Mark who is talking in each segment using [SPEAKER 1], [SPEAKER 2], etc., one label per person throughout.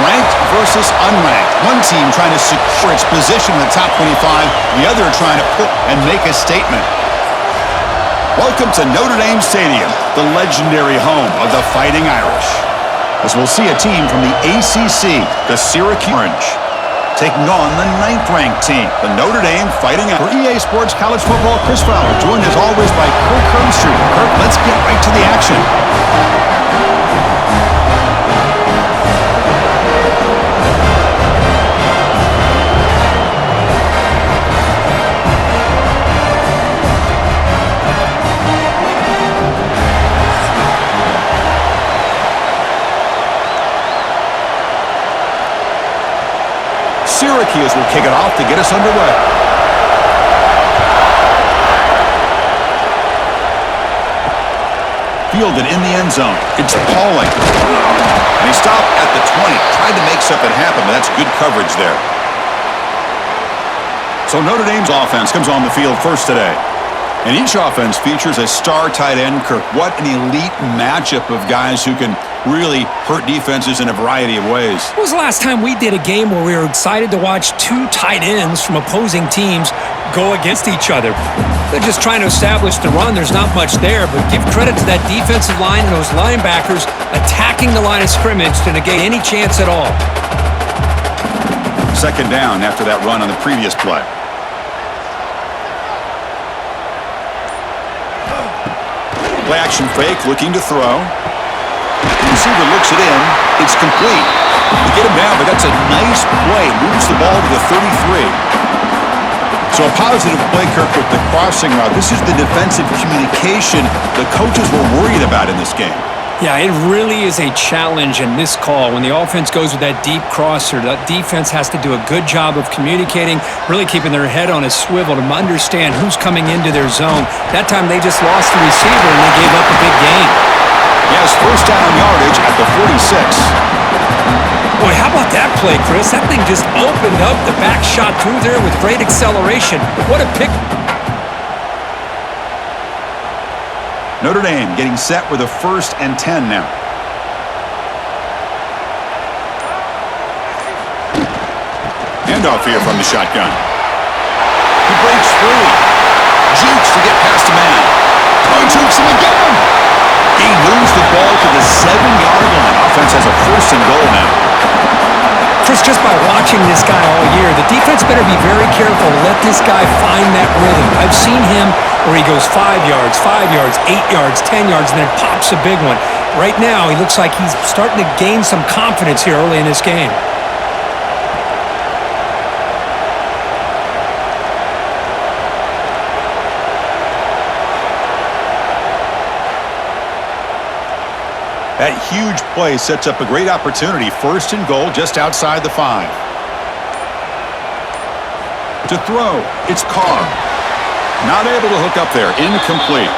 [SPEAKER 1] ranked versus unranked. One team trying to secure its position in the top 25, the other trying to put and make a statement. Welcome to Notre Dame Stadium, the legendary home of the Fighting Irish. As we'll see a team from the ACC, the Syracuse Orange, taking on the 9th-ranked team, the Notre Dame Fighting Irish. For EA Sports College Football, Chris Fowler, joined as always by Kirk Hermstrom. Kirk, let's get right to the action. Syracuse will kick it off to get us underway. Fielded in the end zone. It's Pauling. And he stopped at the 20. Tried to make something happen, but that's good coverage there. So Notre Dame's offense comes on the field first today. And each offense features a star tight end, Kirk. What an elite matchup of guys who can really hurt defenses in a variety of ways.
[SPEAKER 2] When was the last time we did a game where we were excited to watch two tight ends from opposing teams go against each other? They're just trying to establish the run. There's not much there, but give credit to that defensive line and those linebackers attacking the line of scrimmage to negate any chance at all.
[SPEAKER 1] Second down after that run on the previous play. Play action fake, looking to throw. The receiver looks it in. It's complete. They get him down, but that's a nice play. Moves the ball to the 33. So a positive play, Kirk, with the crossing route. This is the defensive communication the coaches were worried about in this game.
[SPEAKER 2] Yeah, it really is a challenge in this call. When the offense goes with that deep crosser, that defense has to do a good job of communicating, really keeping their head on a swivel to understand who's coming into their zone. That time they just lost the receiver and they gave up a big gain.
[SPEAKER 1] Yes, first down yardage at the 46.
[SPEAKER 2] Boy, how about that play, Chris? That thing just opened up. The back shot through there with great acceleration. What a pick.
[SPEAKER 1] Notre Dame getting set with a 1st and 10 now. Handoff here from the shotgun. He breaks free. Jukes to get past a man. Oh, jukes him again. He moves the ball to the 7-yard line. Offense has a 1st and goal now.
[SPEAKER 2] Chris, just by watching this guy all year, the defense better be very careful to let this guy find that rhythm. I've seen him where he goes 5 yards, 8 yards, 10 yards, and then pops a big one. Right now, he looks like he's starting to gain some confidence here early in this game.
[SPEAKER 1] That huge play sets up a great opportunity. 1st and goal just outside the 5. To throw, it's Carr. Not able to hook up there. Incomplete.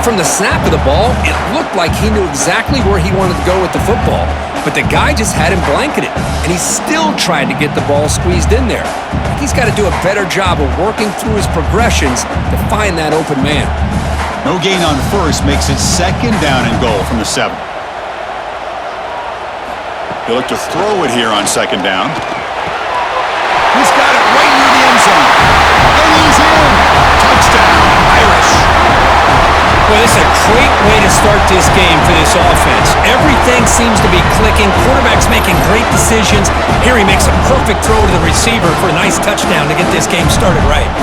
[SPEAKER 2] From the snap of the ball, it looked like he knew exactly where he wanted to go with the football. But the guy just had him blanketed, and he still tried to get the ball squeezed in there. He's got to do a better job of working through his progressions to find that open man.
[SPEAKER 1] No gain on 1st makes it 2nd down and goal from the 7. He'll look to throw it here on 2nd down. He's got it right near the end zone. And he's in. Touchdown, Irish.
[SPEAKER 2] Well, this is a great way to start this game for this offense. Everything seems to be clicking. Quarterback's making great decisions. Here he makes a perfect throw to the receiver for a nice touchdown to get this game started right.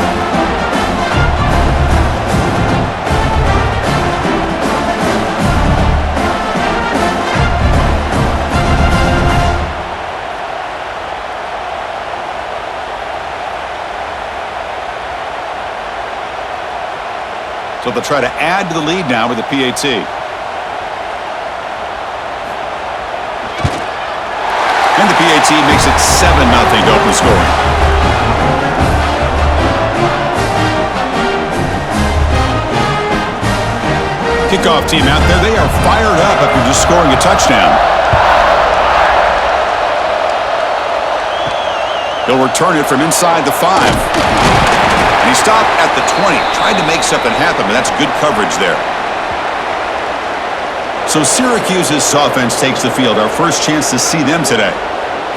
[SPEAKER 1] So they'll try to add to the lead now with the PAT. And the PAT makes it 7-0 to open scoring. Kickoff team out there. They are fired up after just scoring a touchdown. He'll return it from inside the 5. And he stopped at the 20. Tried to make something happen, but that's good coverage there. So Syracuse's offense takes the field. Our first chance to see them today.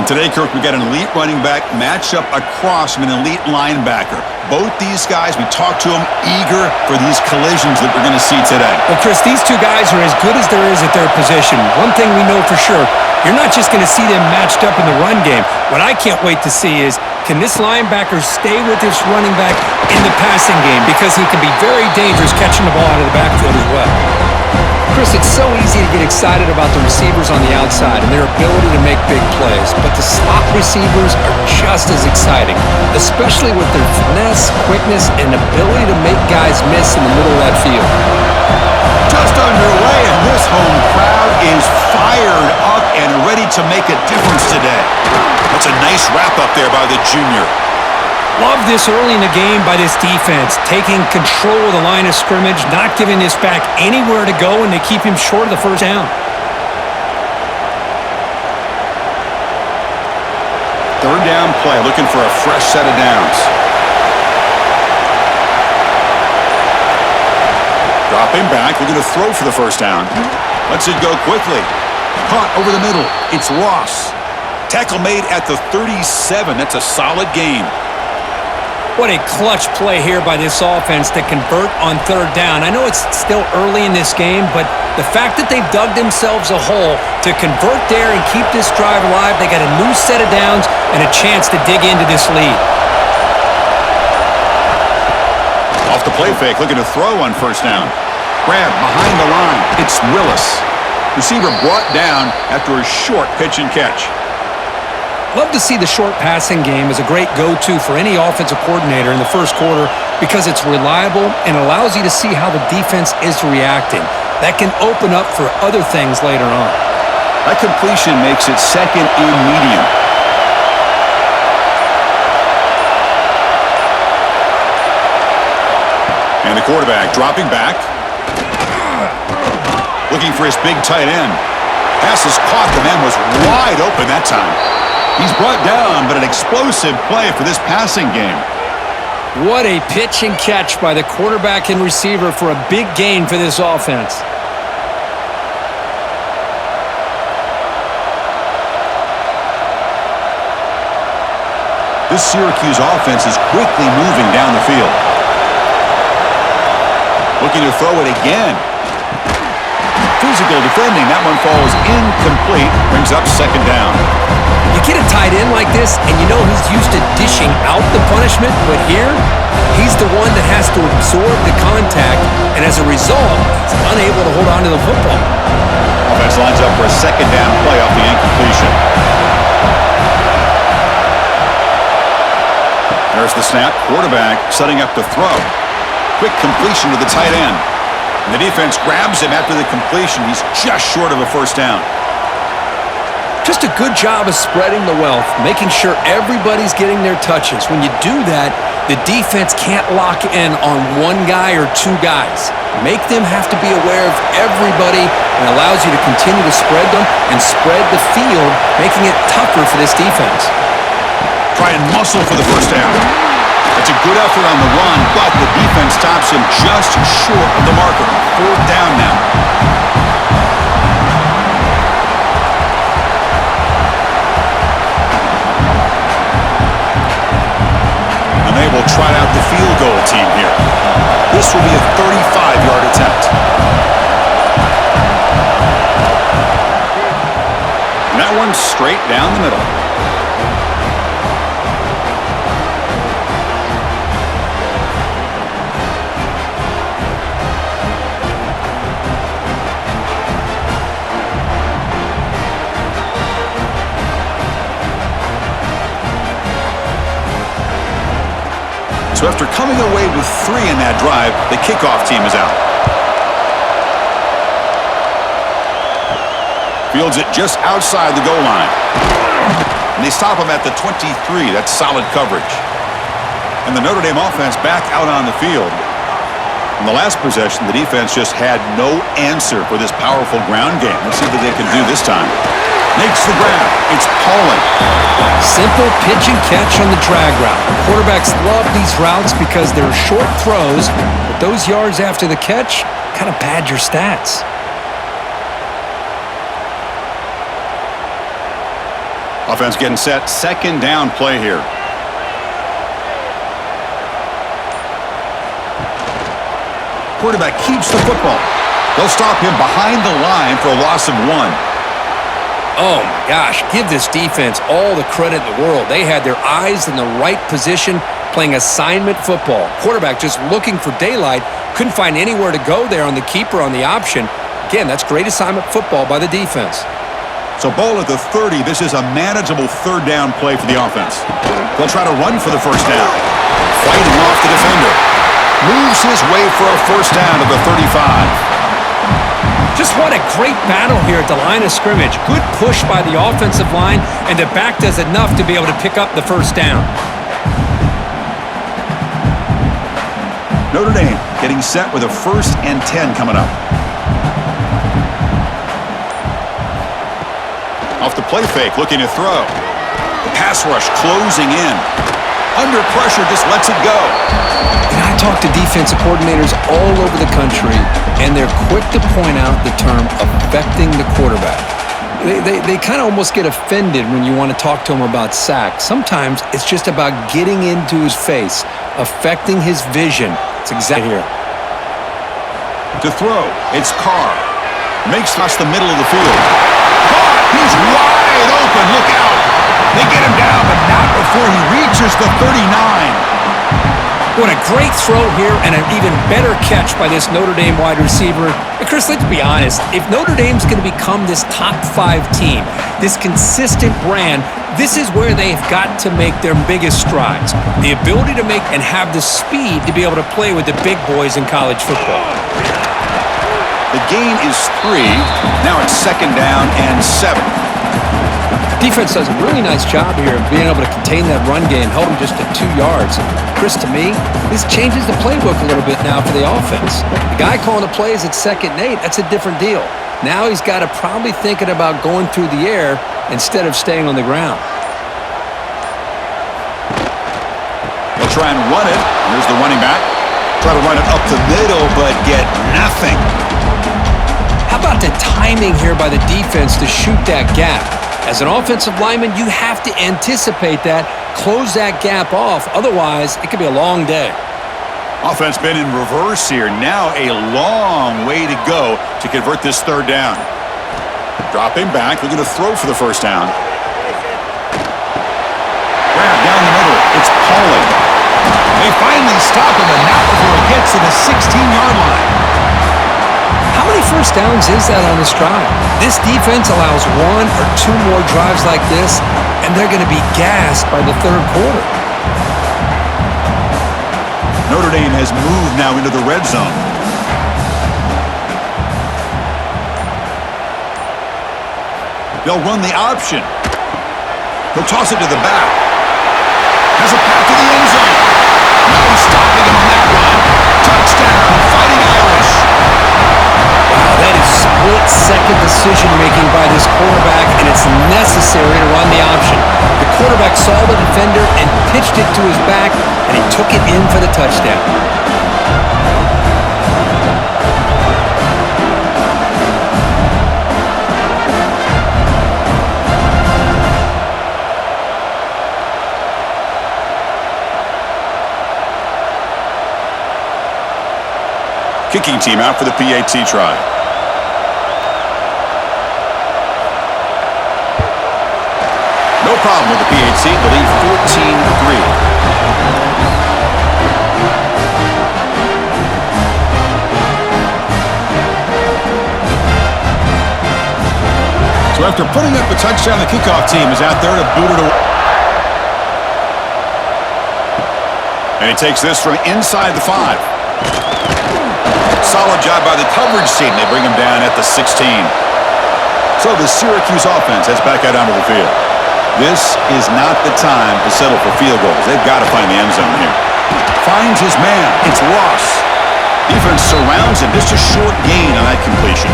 [SPEAKER 1] And today, Kirk, we got an elite running back matched up across from an elite linebacker. Both these guys, we talked to them, eager for these collisions that we're going to see today.
[SPEAKER 2] Well, Chris, these two guys are as good as there is at their position. One thing we know for sure, you're not just going to see them matched up in the run game. What I can't wait to see is, can this linebacker stay with this running back in the passing game? Because he can be very dangerous catching the ball out of the backfield as well. Chris, it's so easy to get excited about the receivers on the outside and their ability to make big plays, but the slot receivers are just as exciting, especially with their finesse, quickness, and ability to make guys miss in the middle of that field.
[SPEAKER 1] Just underway, and this home crowd is fired up and ready to make a difference today. That's a nice wrap-up there by the junior.
[SPEAKER 2] Love this early in the game by this defense, taking control of the line of scrimmage, not giving this back anywhere to go, and they keep him short of the first down.
[SPEAKER 1] Third down play, looking for a fresh set of downs. Dropping back, looking to throw for the first down. Lets it go quickly. Caught over the middle. It's Ross. Tackle made at the 37. That's a solid gain.
[SPEAKER 2] What a clutch play here by this offense to convert on third down. I know it's still early in this game, but the fact that they've dug themselves a hole to convert there and keep this drive alive, they got a new set of downs and a chance to dig into this lead.
[SPEAKER 1] Off the play fake, looking to throw on first down. Grab behind the line. It's Willis. Receiver brought down after a short pitch and catch.
[SPEAKER 2] Love to see the short passing game as a great go-to for any offensive coordinator in the first quarter because it's reliable and allows you to see how the defense is reacting. That can open up for other things later on.
[SPEAKER 1] That completion makes it second and medium. And the quarterback dropping back. Looking for his big tight end. Pass is caught. The man was wide open that time. He's brought down, but an explosive play for this passing game.
[SPEAKER 2] What a pitch and catch by the quarterback and receiver for a big gain for this offense.
[SPEAKER 1] This Syracuse offense is quickly moving down the field. Looking to throw it again. Physical defending. That one falls incomplete. Brings up second down.
[SPEAKER 2] You get a tight end like this, and you know he's used to dishing out the punishment, but here, he's the one that has to absorb the contact, and as a result, he's unable to hold on to the football.
[SPEAKER 1] Offense lines up for a second down play off the incompletion. There's the snap. Quarterback setting up to throw. Quick completion to the tight end. And the defense grabs him after the completion. He's just short of a first down.
[SPEAKER 2] Just a good job of spreading the wealth, making sure everybody's getting their touches. When you do that, the defense can't lock in on one guy or two guys. Make them have to be aware of everybody and allows you to continue to spread them and spread the field, making it tougher for this defense.
[SPEAKER 1] Try and muscle for the first down. It's a good effort on the run, but the defense stops him just short of the marker. Fourth down now. And they will try out the field goal team here. This will be a 35-yard attempt. And that one's straight down the middle. So after coming away with 3 in that drive, the kickoff team is out. Fields it just outside the goal line. And they stop him at the 23. That's solid coverage. And the Notre Dame offense back out on the field. In the last possession, the defense just had no answer for this powerful ground game. Let's see what they can do this time. Makes the grab. It's Pauling.
[SPEAKER 2] Simple pitch and catch on the drag route. Quarterbacks love these routes because they're short throws, but those yards after the catch kind of pad your stats.
[SPEAKER 1] Offense getting set. Second down play here. Quarterback keeps the football. They'll stop him behind the line for a loss of 1.
[SPEAKER 2] Oh, my gosh. Give this defense all the credit in the world. They had their eyes in the right position playing assignment football. Quarterback just looking for daylight. Couldn't find anywhere to go there on the keeper on the option. Again, that's great assignment football by the defense.
[SPEAKER 1] So ball at the 30. This is a manageable third down play for the offense. They'll try to run for the first down. Fighting off the defender. Moves his way for a first down to the 35.
[SPEAKER 2] Just what a great battle here at the line of scrimmage. Good push by the offensive line, and the back does enough to be able to pick up the first down.
[SPEAKER 1] Notre Dame getting set with a 1st and 10 coming up. Off the play fake, looking to throw. The pass rush closing in. Under pressure, just lets it go.
[SPEAKER 2] And I talk to defensive coordinators all over the country, and they're quick to point out the term affecting the quarterback. They kind of almost get offended when you want to talk to them about sacks. Sometimes it's just about getting into his face, affecting his vision. It's exactly here.
[SPEAKER 1] To throw, it's Carr. Makes us the middle of the field. Carr, he's wide open. Look out. They get him down, but not before he reaches the 39.
[SPEAKER 2] What a great throw here and an even better catch by this Notre Dame wide receiver. And Chris, let's be honest. If Notre Dame's going to become this top 5 team, this consistent brand, this is where they've got to make their biggest strides. The ability to make and have the speed to be able to play with the big boys in college football.
[SPEAKER 1] The gain is 3. Now it's 2nd down and 7.
[SPEAKER 2] Defense does a really nice job here of being able to contain that run game, held them just to 2 yards. Chris, to me, this changes the playbook a little bit now for the offense. The guy calling the plays at 2nd and 8, that's a different deal. Now he's got to probably thinking about going through the air instead of staying on the ground.
[SPEAKER 1] They'll try and run it. Here's the running back. Try to run it up the middle, but get nothing.
[SPEAKER 2] How about the timing here by the defense to shoot that gap? As an offensive lineman, you have to anticipate that, close that gap off. Otherwise, it could be a long day.
[SPEAKER 1] Offense been in reverse here. Now a long way to go to convert this 3rd down. Dropping back, looking to throw for the first down. Grab down the middle. It's Pauling. They finally stop him, and not before he gets to the 16-yard line.
[SPEAKER 2] How many first downs is that on this drive? This defense allows 1 or 2 more drives like this, and they're going to be gassed by the 3rd quarter.
[SPEAKER 1] Notre Dame has moved now into the red zone. They'll run the option. He'll toss it to the back. Has a path to the end zone. No stopping him on that run. Touchdown, Fighting Irish.
[SPEAKER 2] Wow, that is split-second decision-making by this quarterback, and it's necessary to run the option. The quarterback saw the defender and pitched it to his back, and he took it in for the touchdown.
[SPEAKER 1] Kicking team out for the PAT try. No problem with the PAT. The lead 14-3. So after putting up a touchdown, the kickoff team is out there to boot it away. And he takes this from inside the 5. Solid job by the coverage team. They bring him down at the 16. So the Syracuse offense heads back out onto the field. This is not the time to settle for field goals. They've got to find the end zone here. Finds his man. It's Ross. Defense surrounds him. Just a short gain on that completion.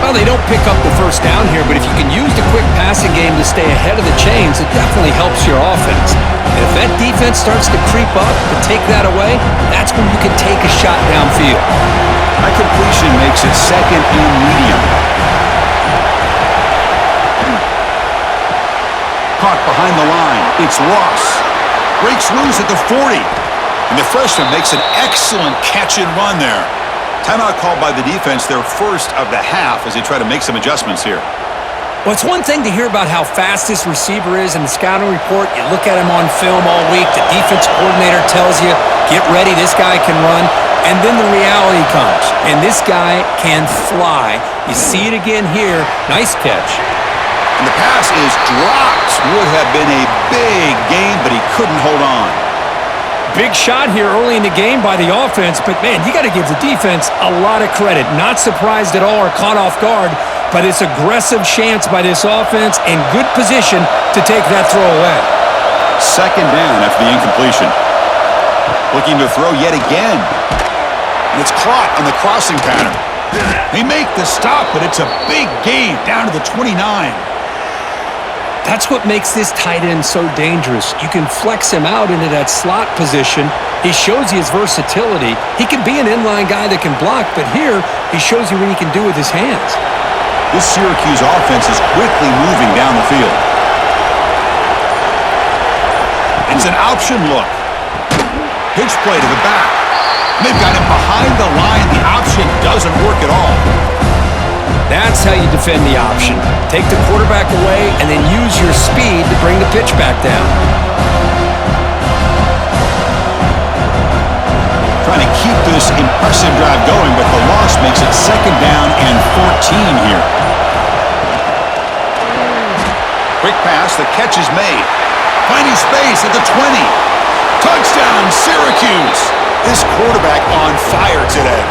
[SPEAKER 2] Well, they don't pick up the first down here, but if you can use the quick passing game to stay ahead of the chains, it definitely helps your offense. And if that defense starts to creep up to take that away, that's when you can take a shot downfield.
[SPEAKER 1] That completion makes it 2nd and medium. Caught behind the line. It's Ross. Breaks loose at the 40. And the freshman makes an excellent catch and run there. Timeout called by the defense, their first of the half, as they try to make some adjustments here.
[SPEAKER 2] Well, it's one thing to hear about how fast this receiver is in the scouting report. You look at him on film all week. The defense coordinator tells you, get ready, this guy can run. And then the reality comes, and this guy can fly. You see it again here. Nice catch.
[SPEAKER 1] And the pass is dropped. Would have been a big gain, but he couldn't hold on.
[SPEAKER 2] Big shot here early in the game by the offense, but, man, you got to give the defense a lot of credit. Not surprised at all or caught off guard, but it's aggressive chance by this offense in good position to take that throw away.
[SPEAKER 1] Second down after the incompletion. Looking to throw yet again. And it's caught on the crossing pattern. They make the stop, but it's a big gain down to the 29.
[SPEAKER 2] That's what makes this tight end so dangerous. You can flex him out into that slot position. He shows you his versatility. He can be an inline guy that can block, but here he shows you what he can do with his hands.
[SPEAKER 1] This Syracuse offense is quickly moving down the field. It's an option look. Pitch play to the back. They've got him behind the line. The option doesn't work at all.
[SPEAKER 2] That's how you defend the option. Take the quarterback away and then use your speed to bring the pitch back down.
[SPEAKER 1] Trying to keep this impressive drive going, but the loss makes it second down and 14 here. Quick pass, the catch is made. Finding space at the 20. Touchdown, Syracuse! This quarterback on fire today.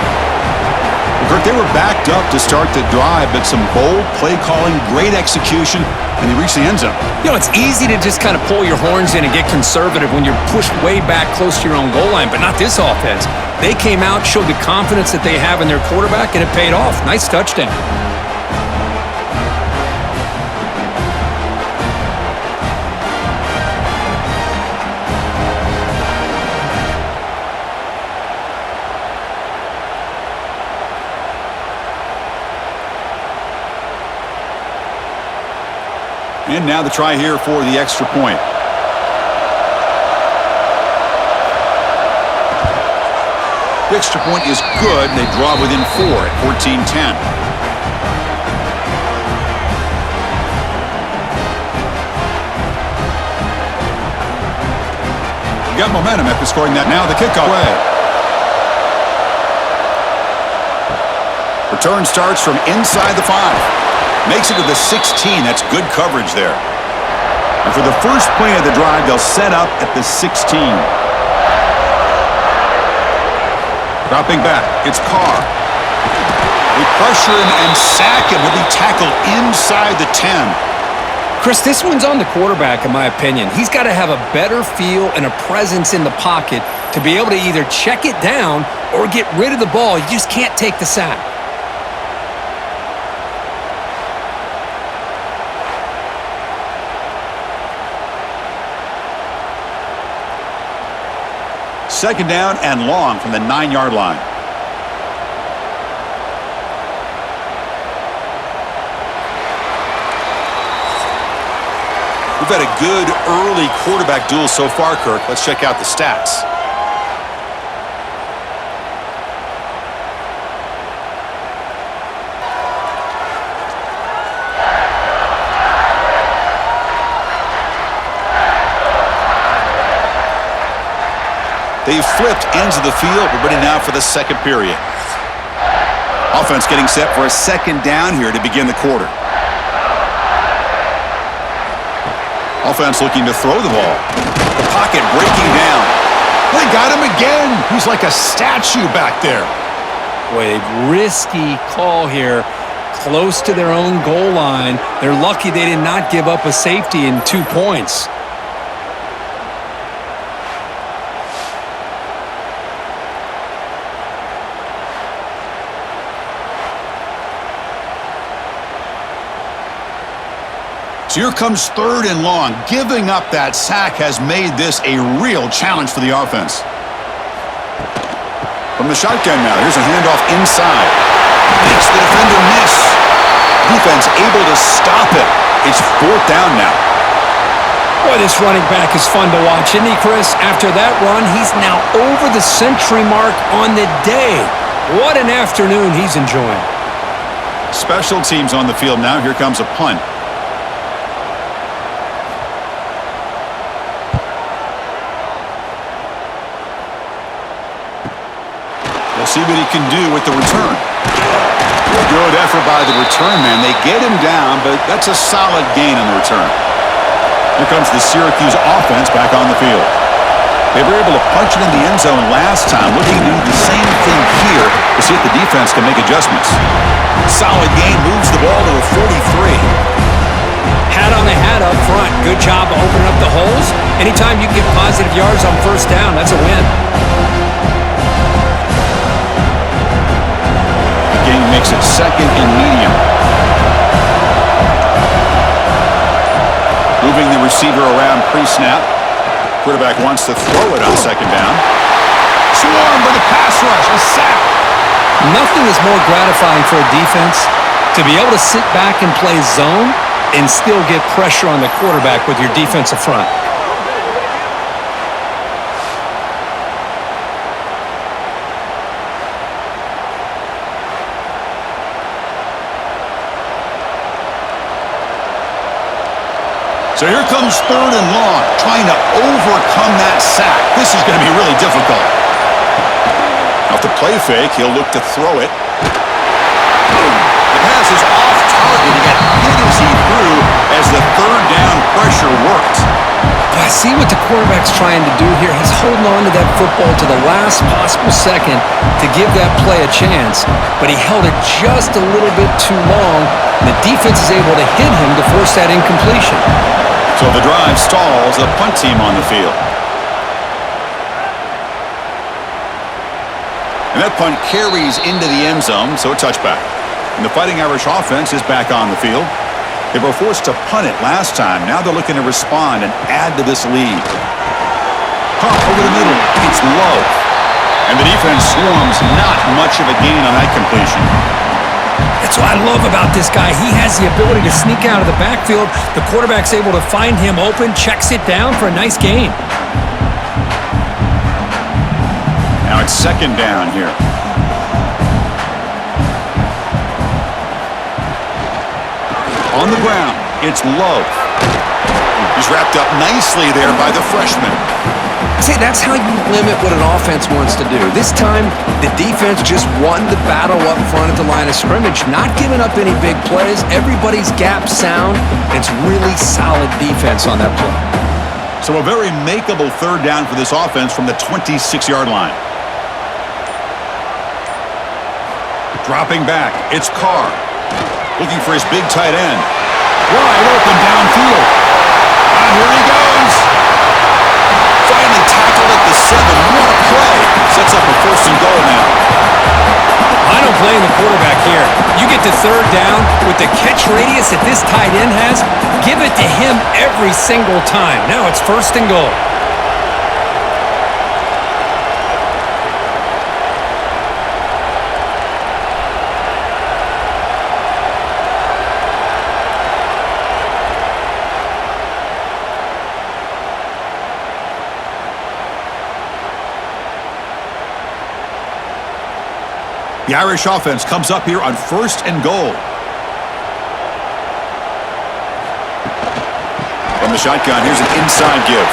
[SPEAKER 1] Kirk, they were backed up to start the drive, but some bold play calling, great execution, and they reached the end zone.
[SPEAKER 2] You know, it's easy to just kind of pull your horns in and get conservative when you're pushed way back close to your own goal line, but not this offense. They came out, showed the confidence that they have in their quarterback, and it paid off. Nice touchdown.
[SPEAKER 1] And now the try here for the extra point. The extra point is good. They draw within 4 at 14-10. Got momentum after scoring that. Now the kickoff way. Return starts from inside the 5. Makes it to the 16. That's good coverage there. And for the first play of the drive, they'll set up at the 16. Dropping back, it's Carr. They pressure him and sack him. He'll be tackled inside the 10.
[SPEAKER 2] Chris, this one's on the quarterback, in my opinion. He's got to have a better feel and a presence in the pocket to be able to either check it down or get rid of the ball. You just can't take the sack.
[SPEAKER 1] Second down and long from the 9-yard line. We've had a good early quarterback duel so far, Kirk. Let's check out the stats. They've flipped ends of the field. We're ready now for the second period. Offense getting set for a second down here to begin the quarter. Offense looking to throw the ball. The pocket breaking down. They got him again. He's like a statue back there.
[SPEAKER 2] Boy, a risky call here. Close to their own goal line. They're lucky they did not give up a safety in 2 points.
[SPEAKER 1] So here comes third and long. Giving up that sack has made this a real challenge for the offense. From the shotgun now, here's a handoff inside. Makes the defender miss. Defense able to stop it. It's fourth down now.
[SPEAKER 2] Boy, this running back is fun to watch, isn't he, Chris? After that run, he's now over the century mark on the day. What an afternoon he's enjoying.
[SPEAKER 1] Special teams on the field now. Here comes a punt. We'll see what he can do with the return. Good effort by the return man. They get him down, but that's a solid gain on the return. Here comes the Syracuse offense back on the field. They were able to punch it in the end zone last time, looking to do the same thing here to see if the defense can make adjustments. Solid gain, moves the ball to the 43.
[SPEAKER 2] Hat on the hat up front. Good job opening up the holes. Anytime you can get positive yards on first down, that's a win.
[SPEAKER 1] The gain makes it second and medium. Moving the receiver around pre-snap. Quarterback wants to throw it on second down. Swarmed by the pass rush. A sack.
[SPEAKER 2] Nothing is more gratifying for a defense to be able to sit back and play zone and still get pressure on the quarterback with your defensive front.
[SPEAKER 1] So here comes third and long, trying to overcome that sack. This is going to be really difficult. Off the play fake, he'll look to throw it. The pass is off target. He got hit as he threw as the third down pressure worked.
[SPEAKER 2] But I see what the quarterback's trying to do here. He's holding on to that football to the last possible second to give that play a chance. But he held it just a little bit too long, and the defense is able to hit him to force that incompletion.
[SPEAKER 1] So the drive stalls, the punt team on the field. And that punt carries into the end zone, so a touchback. And the Fighting Irish offense is back on the field. They were forced to punt it last time. Now they're looking to respond and add to this lead. Pump over the middle. It's low. And the defense swarms. Not much of a gain on that completion.
[SPEAKER 2] That's what I love about this guy. He has the ability to sneak out of the backfield. The quarterback's able to find him open, checks it down for a nice gain.
[SPEAKER 1] Now it's second down here. On the ground, it's low. He's wrapped up nicely there by the freshman.
[SPEAKER 2] See, that's how you limit what an offense wants to do. This time, the defense just won the battle up front at the line of scrimmage, not giving up any big plays. Everybody's gap sound. It's really solid defense on that play.
[SPEAKER 1] So a very makeable third down for this offense from the 26-yard line. Dropping back, it's Carr. Looking for his big tight end. Wide open downfield. And here he goes. Finally tackled at the 7. What a play. Sets up a first and goal now.
[SPEAKER 2] I don't blame the quarterback here. You get to third down with the catch radius that this tight end has, give it to him every single time. Now it's first and goal.
[SPEAKER 1] The Irish offense comes up here on first and goal. From the shotgun, here's an inside give.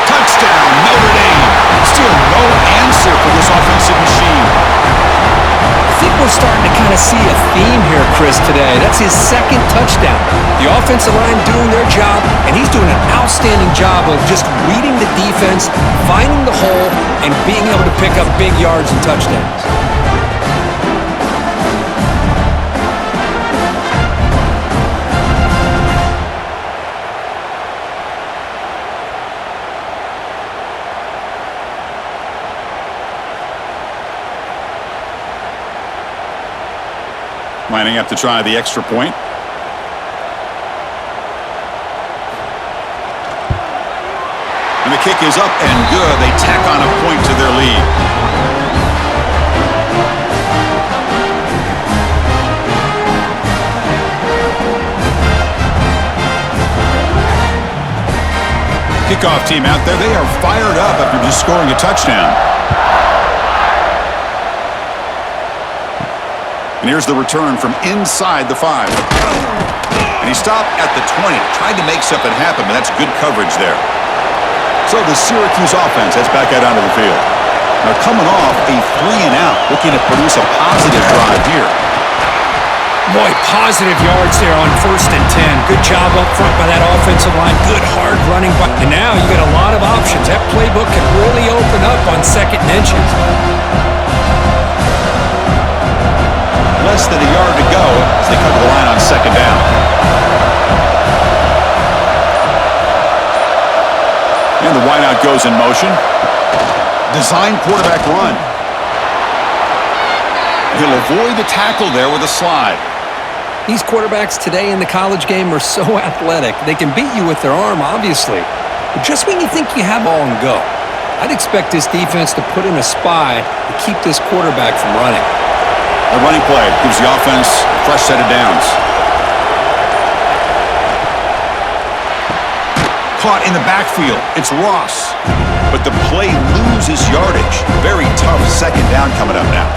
[SPEAKER 1] Touchdown, Notre Dame. Still no answer for this offensive machine.
[SPEAKER 2] I think we're starting to kind of see a theme here, Chris, today. That's his second touchdown. The offensive line doing their job, and he's doing an outstanding job of just reading the defense, finding the hole, and being able to pick up big yards and touchdowns.
[SPEAKER 1] Lining up to try the extra point. And the kick is up and good. They tack on a point to their lead. Kickoff team out there, they are fired up after just scoring a touchdown. And here's the return from inside the 5. And he stopped at the 20, tried to make something happen, but that's good coverage there. So the Syracuse offense heads back out onto the field. Now coming off a 3-and-out, looking to produce a positive drive here.
[SPEAKER 2] Boy, positive yards there on 1st and 10. Good job up front by that offensive line. Good hard running. And now you got a lot of options. That playbook can really open up on 2nd and inches.
[SPEAKER 1] Less than a yard to go as they cover the line on 2nd down. And the wideout goes in motion. Design quarterback run. He'll avoid the tackle there with a slide.
[SPEAKER 2] These quarterbacks today in the college game are so athletic. They can beat you with their arm, obviously. But just when you think you have all and go, I'd expect this defense to put in a spy to keep this quarterback from running.
[SPEAKER 1] A running play gives the offense a fresh set of downs. Caught in the backfield. It's Ross. But the play loses yardage. Very tough 2nd down coming up now.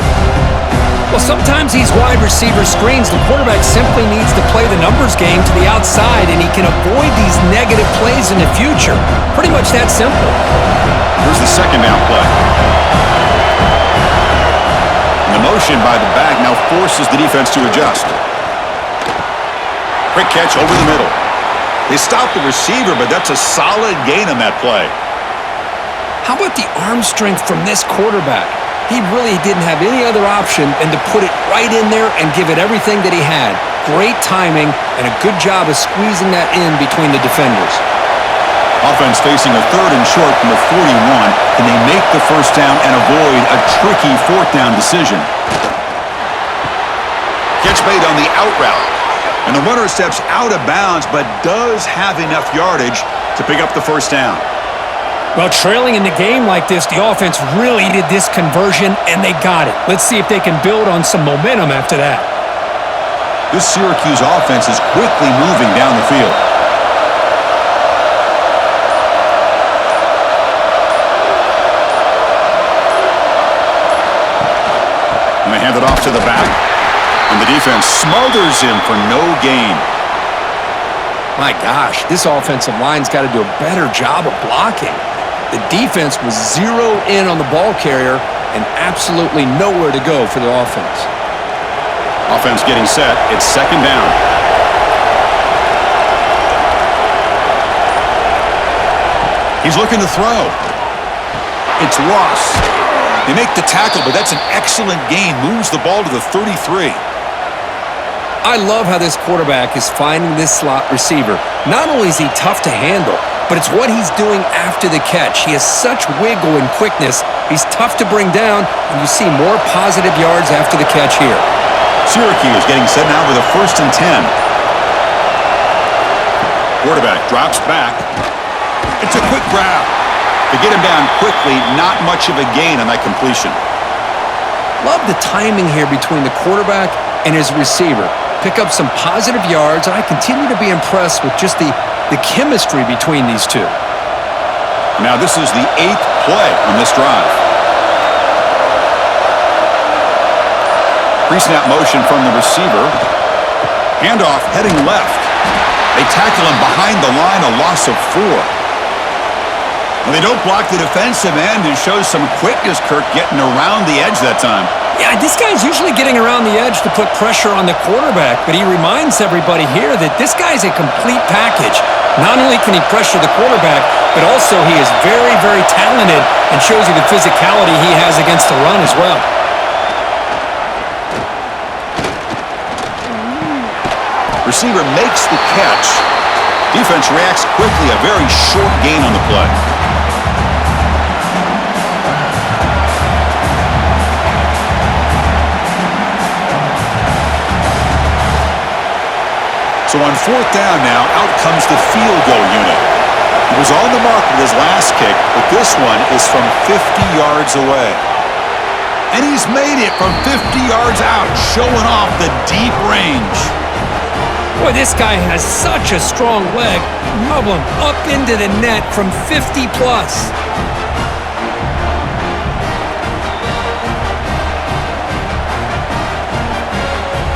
[SPEAKER 2] Well, sometimes these wide receiver screens, the quarterback simply needs to play the numbers game to the outside, and he can avoid these negative plays in the future. Pretty much that simple.
[SPEAKER 1] Here's the 2nd down play. And the motion by the back now forces the defense to adjust. Quick catch over the middle. They stop the receiver, but that's a solid gain on that play.
[SPEAKER 2] How about the arm strength from this quarterback? He really didn't have any other option than to put it right in there and give it everything that he had. Great timing and a good job of squeezing that in between the defenders.
[SPEAKER 1] Offense facing a 3rd and short from the 41. Can they make the 1st down and avoid a tricky 4th down decision? Catch made on the out route. And the runner steps out of bounds but does have enough yardage to pick up the 1st down.
[SPEAKER 2] Well, trailing in the game like this, the offense really needed this conversion, and they got it. Let's see if they can build on some momentum after that.
[SPEAKER 1] This Syracuse offense is quickly moving down the field. And they hand it off to the back. And the defense smothers him for no gain.
[SPEAKER 2] My gosh, this offensive line's got to do a better job of blocking. The defense was zeroed in on the ball carrier and absolutely nowhere to go for the offense.
[SPEAKER 1] Offense getting set. It's 2nd down. He's looking to throw. It's Ross. They make the tackle, but that's an excellent gain. Moves the ball to the 33.
[SPEAKER 2] I love how this quarterback is finding this slot receiver. Not only is he tough to handle, but it's what he's doing after the catch. He has such wiggle and quickness. He's tough to bring down, and you see more positive yards after the catch here.
[SPEAKER 1] Syracuse getting set now with a 1st and 10. Quarterback drops back. It's a quick grab. To get him down quickly, not much of a gain on that completion.
[SPEAKER 2] Love the timing here between the quarterback and his receiver. Pick up some positive yards, and I continue to be impressed with just the chemistry between these two.
[SPEAKER 1] Now this is the 8th play on this drive. Pre-snap motion from the receiver. Handoff heading left. They tackle him behind the line, a loss of 4. Well, they don't block the defensive end, who shows some quickness, Kirk, getting around the edge that time.
[SPEAKER 2] Yeah, this guy's usually getting around the edge to put pressure on the quarterback, but he reminds everybody here that this guy's a complete package. Not only can he pressure the quarterback, but also he is very, very talented and shows you the physicality he has against the run as well.
[SPEAKER 1] Receiver makes the catch. Defense reacts quickly, a very short gain on the play. So on 4th down now, out comes the field goal unit. He was on the mark with his last kick, but this one is from 50 yards away. And he's made it from 50 yards out, showing off the deep range.
[SPEAKER 2] Boy, this guy has such a strong leg. Mublin up into the net from 50 plus.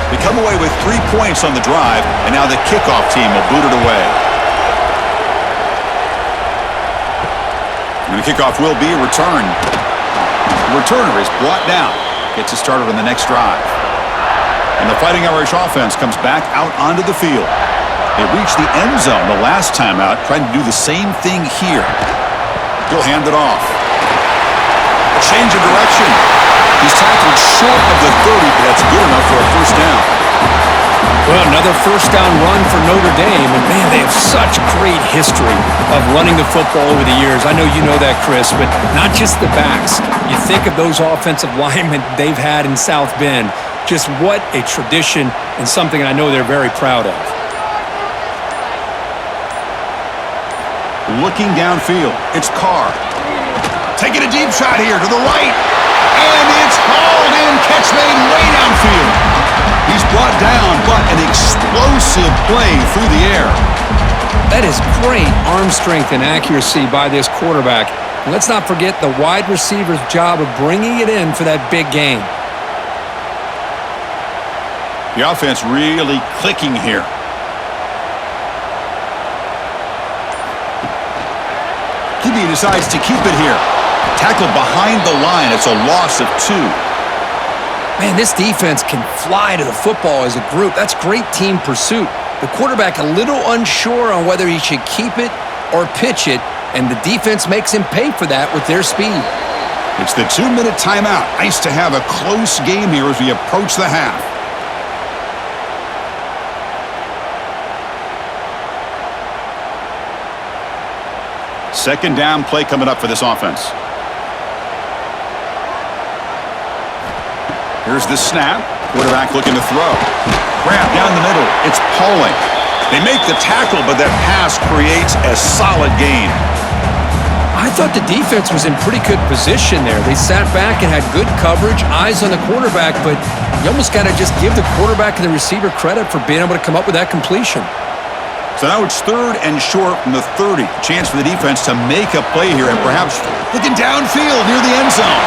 [SPEAKER 1] They come away with 3 points on the drive, and now the kickoff team will boot it away. And the kickoff will be a return. The returner is brought down. Gets it started on the next drive. And the Fighting Irish offense comes back out onto the field. They reached the end zone the last time out, trying to do the same thing here. He'll hand it off. A change of direction. He's tackled short of the 30, but that's good enough for a first down.
[SPEAKER 2] Well, another first down run for Notre Dame, and man, they have such great history of running the football over the years. I know you know that, Chris, but not just the backs. You think of those offensive linemen they've had in South Bend. Just what a tradition and something I know they're very proud of.
[SPEAKER 1] Looking downfield, it's Carr. Taking a deep shot here to the right. And it's hauled in, catch made way downfield. He's brought down, but an explosive play through the air.
[SPEAKER 2] That is great arm strength and accuracy by this quarterback. And let's not forget the wide receiver's job of bringing it in for that big game.
[SPEAKER 1] The offense really clicking here. Kibbe decides to keep it here. Tackled behind the line. It's a loss of 2.
[SPEAKER 2] Man, this defense can fly to the football as a group. That's great team pursuit. The quarterback a little unsure on whether he should keep it or pitch it, and the defense makes him pay for that with their speed.
[SPEAKER 1] It's the 2-minute timeout. Nice to have a close game here as we approach the half. Second down play coming up for this offense. Here's the snap. Quarterback looking to throw. Grab down the middle. It's Pauling. They make the tackle, but that pass creates a solid gain.
[SPEAKER 2] I thought the defense was in pretty good position there. They sat back and had good coverage, eyes on the quarterback, but you almost got to just give the quarterback and the receiver credit for being able to come up with that completion.
[SPEAKER 1] So now it's 3rd and short from the 30. Chance for the defense to make a play here and perhaps looking downfield near the end zone.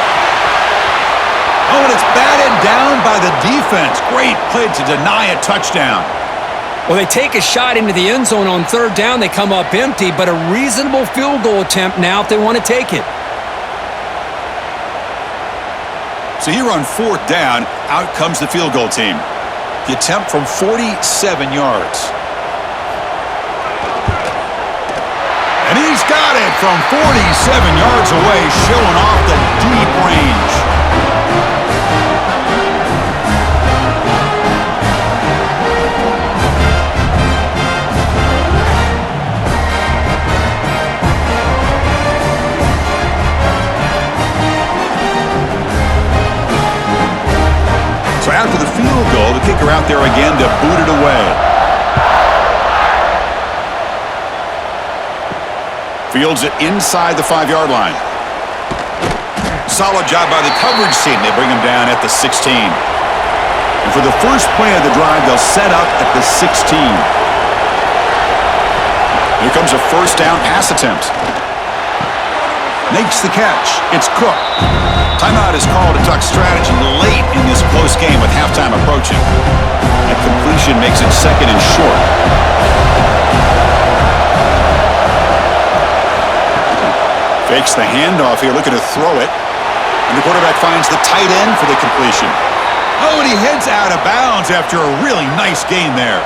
[SPEAKER 1] Oh, and it's batted down by the defense. Great play to deny a touchdown.
[SPEAKER 2] Well, they take a shot into the end zone on 3rd down. They come up empty, but a reasonable field goal attempt now if they want to take it.
[SPEAKER 1] So here on 4th down, out comes the field goal team. The attempt from 47 yards. And he's got it from 47 yards away, showing off the deep range. So after the field goal, the kicker out there again to boot it away. Fields it inside the 5-yard line. Solid job by the coverage team. They bring him down at the 16. And for the first play of the drive, they'll set up at the 16. Here comes a first down pass attempt. Makes the catch. It's Cook. Timeout is called to talk strategy late in this close game with halftime approaching. That completion makes it 2nd and short. Fakes the handoff here, looking to throw it. And the quarterback finds the tight end for the completion. Oh, and he heads out of bounds after a really nice gain there.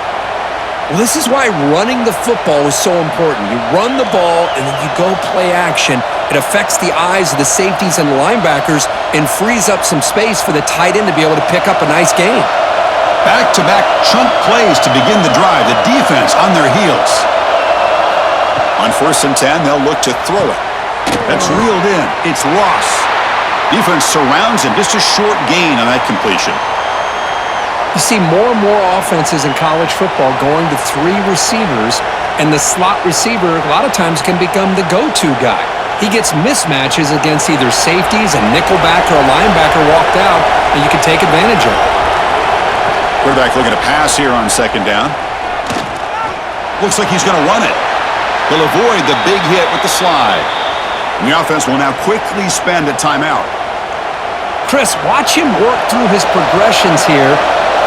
[SPEAKER 2] Well, this is why running the football is so important. You run the ball, and then you go play action. It affects the eyes of the safeties and the linebackers and frees up some space for the tight end to be able to pick up a nice gain.
[SPEAKER 1] Back-to-back chunk plays to begin the drive. The defense on their heels. On 1st and 10, they'll look to throw it. That's reeled in. It's Ross. Defense surrounds him. Just a short gain on that completion.
[SPEAKER 2] You see more and more offenses in college football going to 3 receivers, and the slot receiver a lot of times can become the go-to guy. He gets mismatches against either safeties, a nickelback, or a linebacker walked out, and you can take advantage of it.
[SPEAKER 1] Quarterback looking to pass here on 2nd down. Looks like he's going to run it. He'll avoid the big hit with the slide. And the offense will now quickly spend a timeout.
[SPEAKER 2] Chris, watch him work through his progressions here.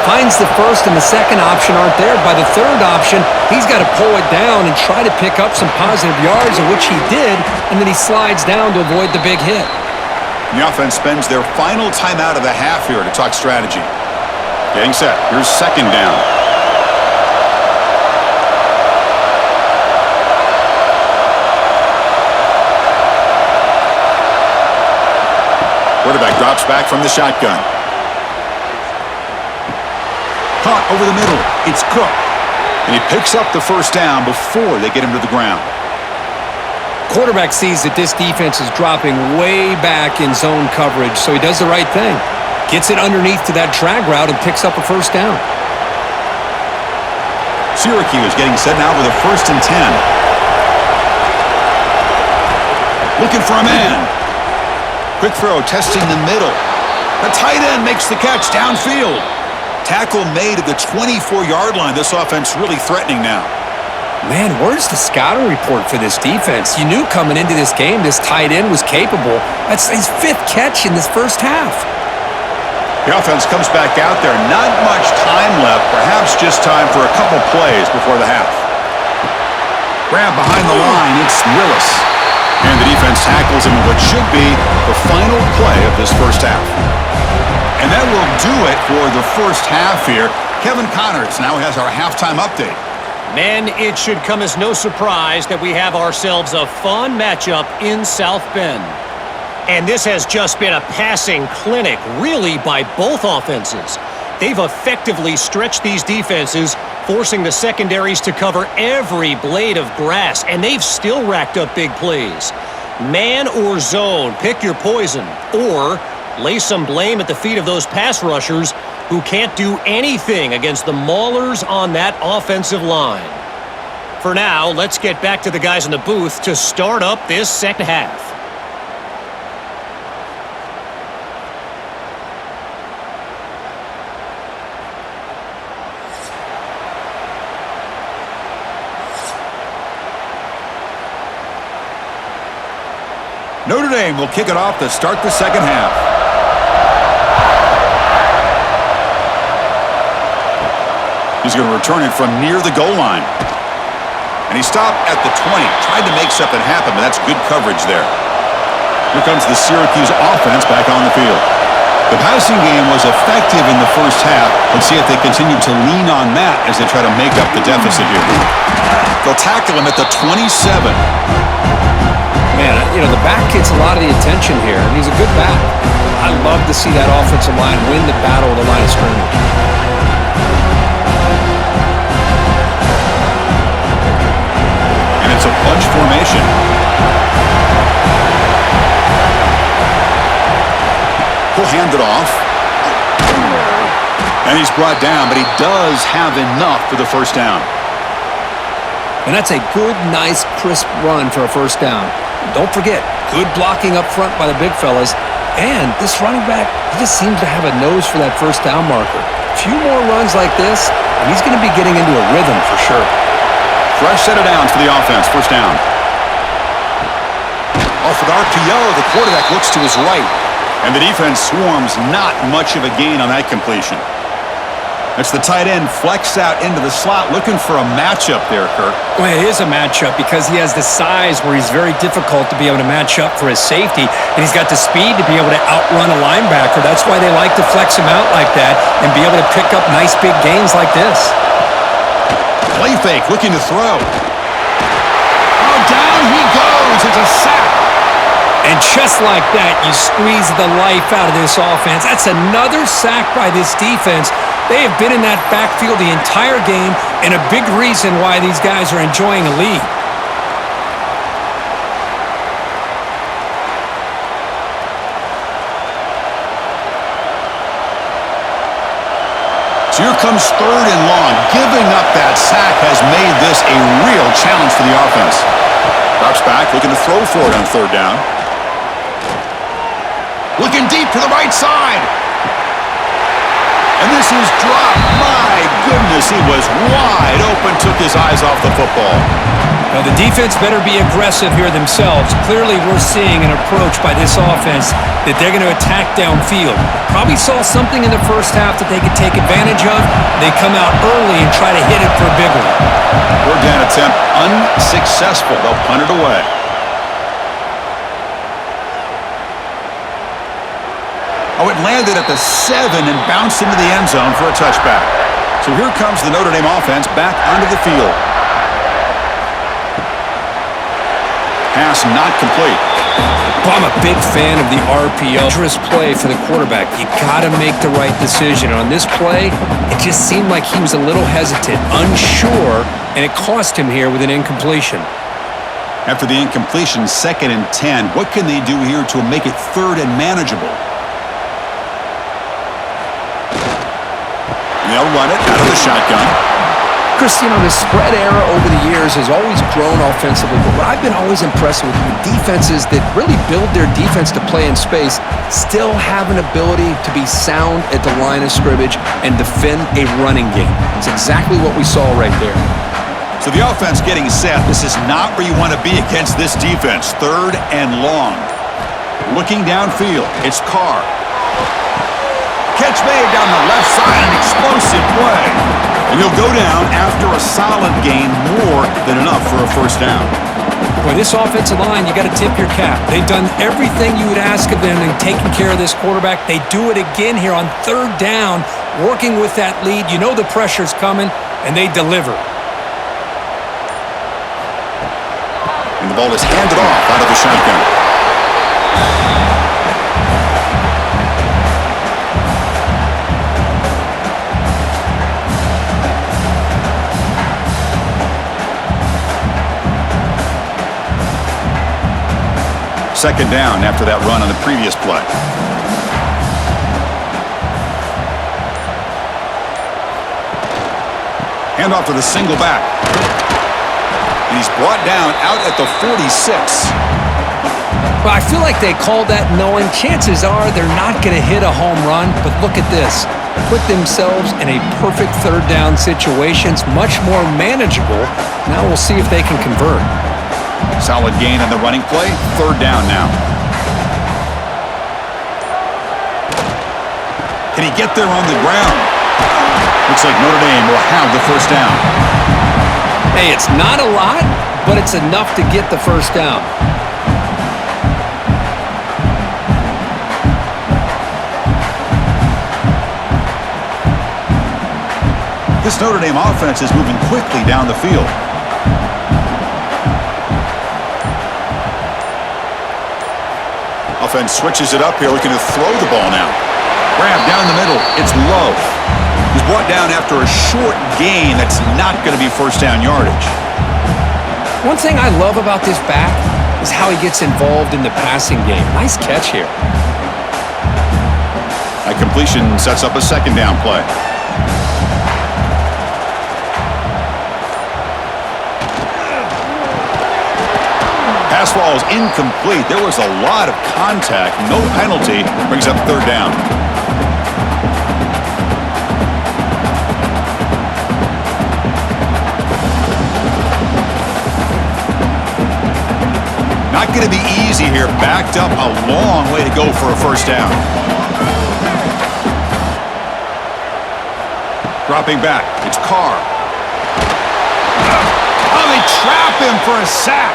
[SPEAKER 2] Finds the first and the second option aren't there. By the third option, he's got to pull it down and try to pick up some positive yards, of which he did, and then he slides down to avoid the big hit.
[SPEAKER 1] The offense spends their final timeout of the half here to talk strategy. Getting set. Here's second down. Quarterback drops back from the shotgun. Caught over the middle. It's Cook. And he picks up the first down before they get him to the ground.
[SPEAKER 2] Quarterback sees that this defense is dropping way back in zone coverage, so he does the right thing. Gets it underneath to that drag route and picks up a first down.
[SPEAKER 1] Syracuse getting set now with a 1st and 10. Looking for a man. Quick throw, testing the middle. The tight end makes the catch downfield. Tackle made at the 24-yard line. This offense really threatening now.
[SPEAKER 2] Man, where's the scouting report for this defense? You knew coming into this game this tight end was capable. That's his 5th catch in this first half.
[SPEAKER 1] The offense comes back out there. Not much time left. Perhaps just time for a couple plays before the half. Grab behind the line. It's Willis. And the defense tackles him in what should be the final play of this first half. And that will do it for the first half here. Kevin Connors now has our halftime update.
[SPEAKER 3] Men, it should come as no surprise that we have ourselves a fun matchup in South Bend. And this has just been a passing clinic, really, by both offenses. They've effectively stretched these defenses, forcing the secondaries to cover every blade of grass, and they've still racked up big plays. Man or zone, pick your poison, or lay some blame at the feet of those pass rushers who can't do anything against the maulers on that offensive line. For now, let's get back to the guys in the booth to start up this second half.
[SPEAKER 1] Notre Dame will kick it off to start the second half. He's going to return it from near the goal line. And he stopped at the 20. Tried to make something happen, but that's good coverage there. Here comes the Syracuse offense back on the field. The passing game was effective in the first half. Let's see if they continue to lean on that as they try to make up the deficit here. They'll tackle him at the 27.
[SPEAKER 2] Man, you know, the back gets a lot of the attention here, and he's a good back. I love to see that offensive line win the battle of the line of scrimmage.
[SPEAKER 1] It's a bunch formation. He'll hand it off. And he's brought down, but he does have enough for the first down.
[SPEAKER 2] And that's a good, nice, crisp run for a first down. Don't forget, good blocking up front by the big fellas. And this running back, he just seems to have a nose for that first down marker. A few more runs like this, and he's going to be getting into a rhythm for sure.
[SPEAKER 1] Fresh set of downs for the offense. First down. Off with RPO, the quarterback looks to his right. And the defense swarms not much of a gain on that completion. That's the tight end flexed out into the slot, looking for a matchup there, Kirk.
[SPEAKER 2] Well, it is a matchup because he has the size where he's very difficult to be able to match up for his safety, and he's got the speed to be able to outrun a linebacker. That's why they like to flex him out like that and be able to pick up nice big gains like this.
[SPEAKER 1] Play fake, looking to throw. Oh, down he goes. It's a sack.
[SPEAKER 2] And just like that, you squeeze the life out of this offense. That's another sack by this defense. They have been in that backfield the entire game, and a big reason why these guys are enjoying a lead.
[SPEAKER 1] So here comes third and long. Giving up that sack has made this a real challenge for the offense. Drops back, looking to throw for it on third down. Looking deep to the right side. And this is dropped. My goodness, he was wide open, took his eyes off the football.
[SPEAKER 2] Now, the defense better be aggressive here themselves. Clearly, we're seeing an approach by this offense that they're going to attack downfield. Probably saw something in the first half that they could take advantage of. They come out early and try to hit it for a big one.
[SPEAKER 1] Third down attempt unsuccessful. They'll punt it away. Oh, it landed at the 7 and bounced into the end zone for a touchback. So here comes the Notre Dame offense back onto the field. Pass not complete.
[SPEAKER 2] Well, I'm a big fan of the RPO. Dangerous play for the quarterback. You got to make the right decision. On this play, it just seemed like he was a little hesitant, unsure, and it cost him here with an incompletion.
[SPEAKER 1] After the incompletion, 2nd and 10. What can they do here to make it 3rd and manageable? They'll run it out of the shotgun.
[SPEAKER 4] Chris, you know, the spread era over the years has always grown offensively, but what I've been always impressed with defenses that really build their defense to play in space still have an ability to be sound at the line of scrimmage and defend a running game. It's exactly what we saw right there.
[SPEAKER 1] So the offense getting set. This is not where you want to be against this defense. 3rd and long. Looking downfield, it's Carr. Catch made down the left side, an explosive play. And he'll go down after a solid gain, more than enough for a first down.
[SPEAKER 2] Boy, this offensive line, you got to tip your cap. They've done everything you would ask of them in taking care of this quarterback. They do it again here on 3rd down, working with that lead. You know the pressure's coming, and they deliver.
[SPEAKER 1] And the ball is handed off out of the shotgun. Second down after that run on the previous play. Handoff to the single back. And he's brought down out at the 46.
[SPEAKER 2] Well, I feel like they called that knowing chances are they're not going to hit a home run, but look at this. Put themselves in a perfect 3rd down situation. It's much more manageable. Now we'll see if they can convert.
[SPEAKER 1] Solid gain on the running play. 3rd down now. Can he get there on the ground? Looks like Notre Dame will have the first down.
[SPEAKER 2] Hey, it's not a lot, but it's enough to get the first down.
[SPEAKER 1] This Notre Dame offense is moving quickly down the field. Offense switches it up here, looking to throw the ball now. Grab down the middle. It's low. He's brought down after a short gain that's not going to be first down yardage.
[SPEAKER 2] One thing I love about this back is how he gets involved in the passing game. Nice catch here.
[SPEAKER 1] A completion sets up a 2nd down play. Pass ball is incomplete. There was a lot of contact. No penalty. Brings up 3rd down. Not going to be easy here. Backed up a long way to go for a first down. Dropping back. It's Carr. Oh, they trap him for a sack.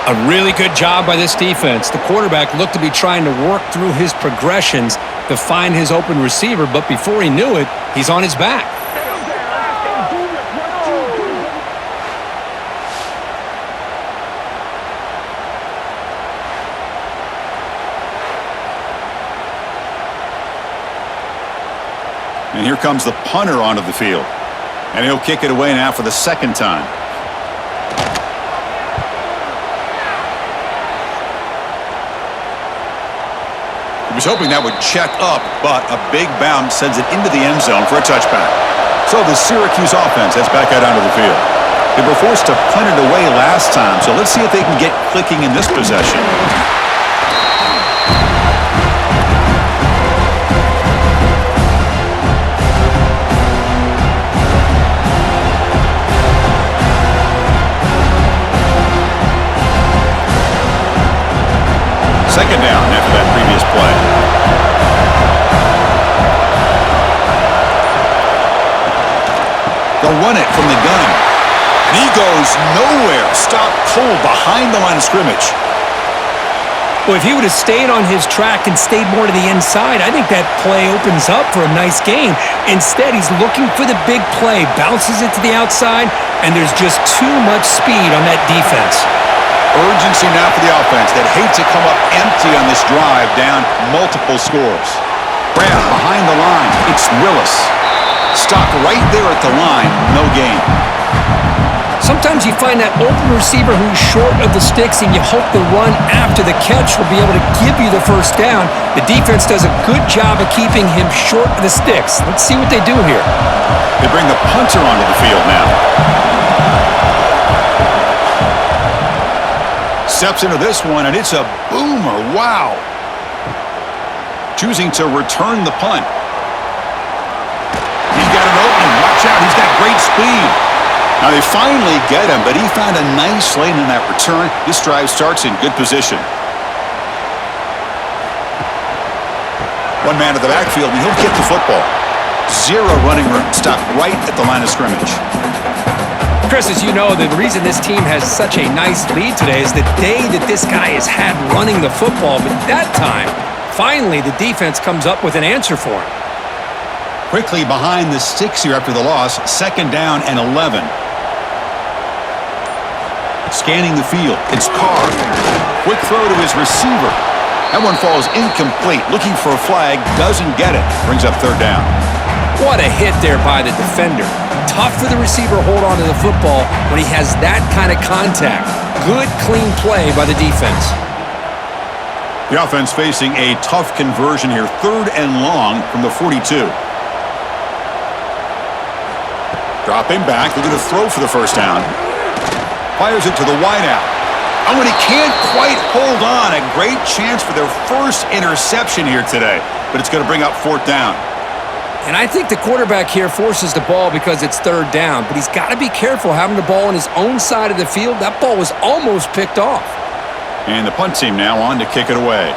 [SPEAKER 2] A really good job by this defense. The quarterback looked to be trying to work through his progressions to find his open receiver, but before he knew it, he's on his back.
[SPEAKER 1] And here comes the punter onto the field. And he'll kick it away now for the 2nd time. He was hoping that would check up, but a big bounce sends it into the end zone for a touchback. So the Syracuse offense heads back out onto the field. They were forced to punt it away last time, so let's see if they can get clicking in this possession. Second down after that previous play. They'll run it from the gun. And he goes nowhere. Stop cold behind the line of scrimmage.
[SPEAKER 2] Well, if he would have stayed on his track and stayed more to the inside, I think that play opens up for a nice game. Instead, he's looking for the big play, bounces it to the outside, and there's just too much speed on that defense.
[SPEAKER 1] Urgency now for the offense that hate to come up empty on this drive, down multiple scores. Grab behind the line. It's Willis. Stopped right there at the line. No gain.
[SPEAKER 2] Sometimes you find that open receiver who's short of the sticks, and you hope the run after the catch will be able to give you the first down. The defense does a good job of keeping him short of the sticks. Let's see what they do here.
[SPEAKER 1] They bring the punter onto the field now. Steps into this one, and it's a boomer. Wow. Choosing to return the punt. He's got an opening. Watch out. He's got great speed. Now they finally get him, but he found a nice lane in that return. This drive starts in good position. One man at the backfield, and he'll get the football. Zero running room. Stopped right at the line of scrimmage.
[SPEAKER 2] Chris, as you know, the reason this team has such a nice lead today is the day that this guy has had running the football. But that time, finally, the defense comes up with an answer for him.
[SPEAKER 1] Quickly behind the sticks here after the loss. Second down and 11. Scanning the field. It's Carr. Quick throw to his receiver. That one falls incomplete. Looking for a flag. Doesn't get it. Brings up third down.
[SPEAKER 2] What a hit there by the defender. Tough for the receiver to hold on to the football when he has that kind of contact. Good, clean play by the defense.
[SPEAKER 1] The offense facing a tough conversion here. Third and long from the 42. Dropping back. They're going to throw for the first down. Fires it to the wideout. Oh, and he can't quite hold on. A great chance for their first interception here today. But it's going to bring up fourth down.
[SPEAKER 2] And I think the quarterback here forces the ball because it's third down. But he's got to be careful having the ball on his own side of the field. That ball was almost picked off.
[SPEAKER 1] And the punt team now on to kick it away.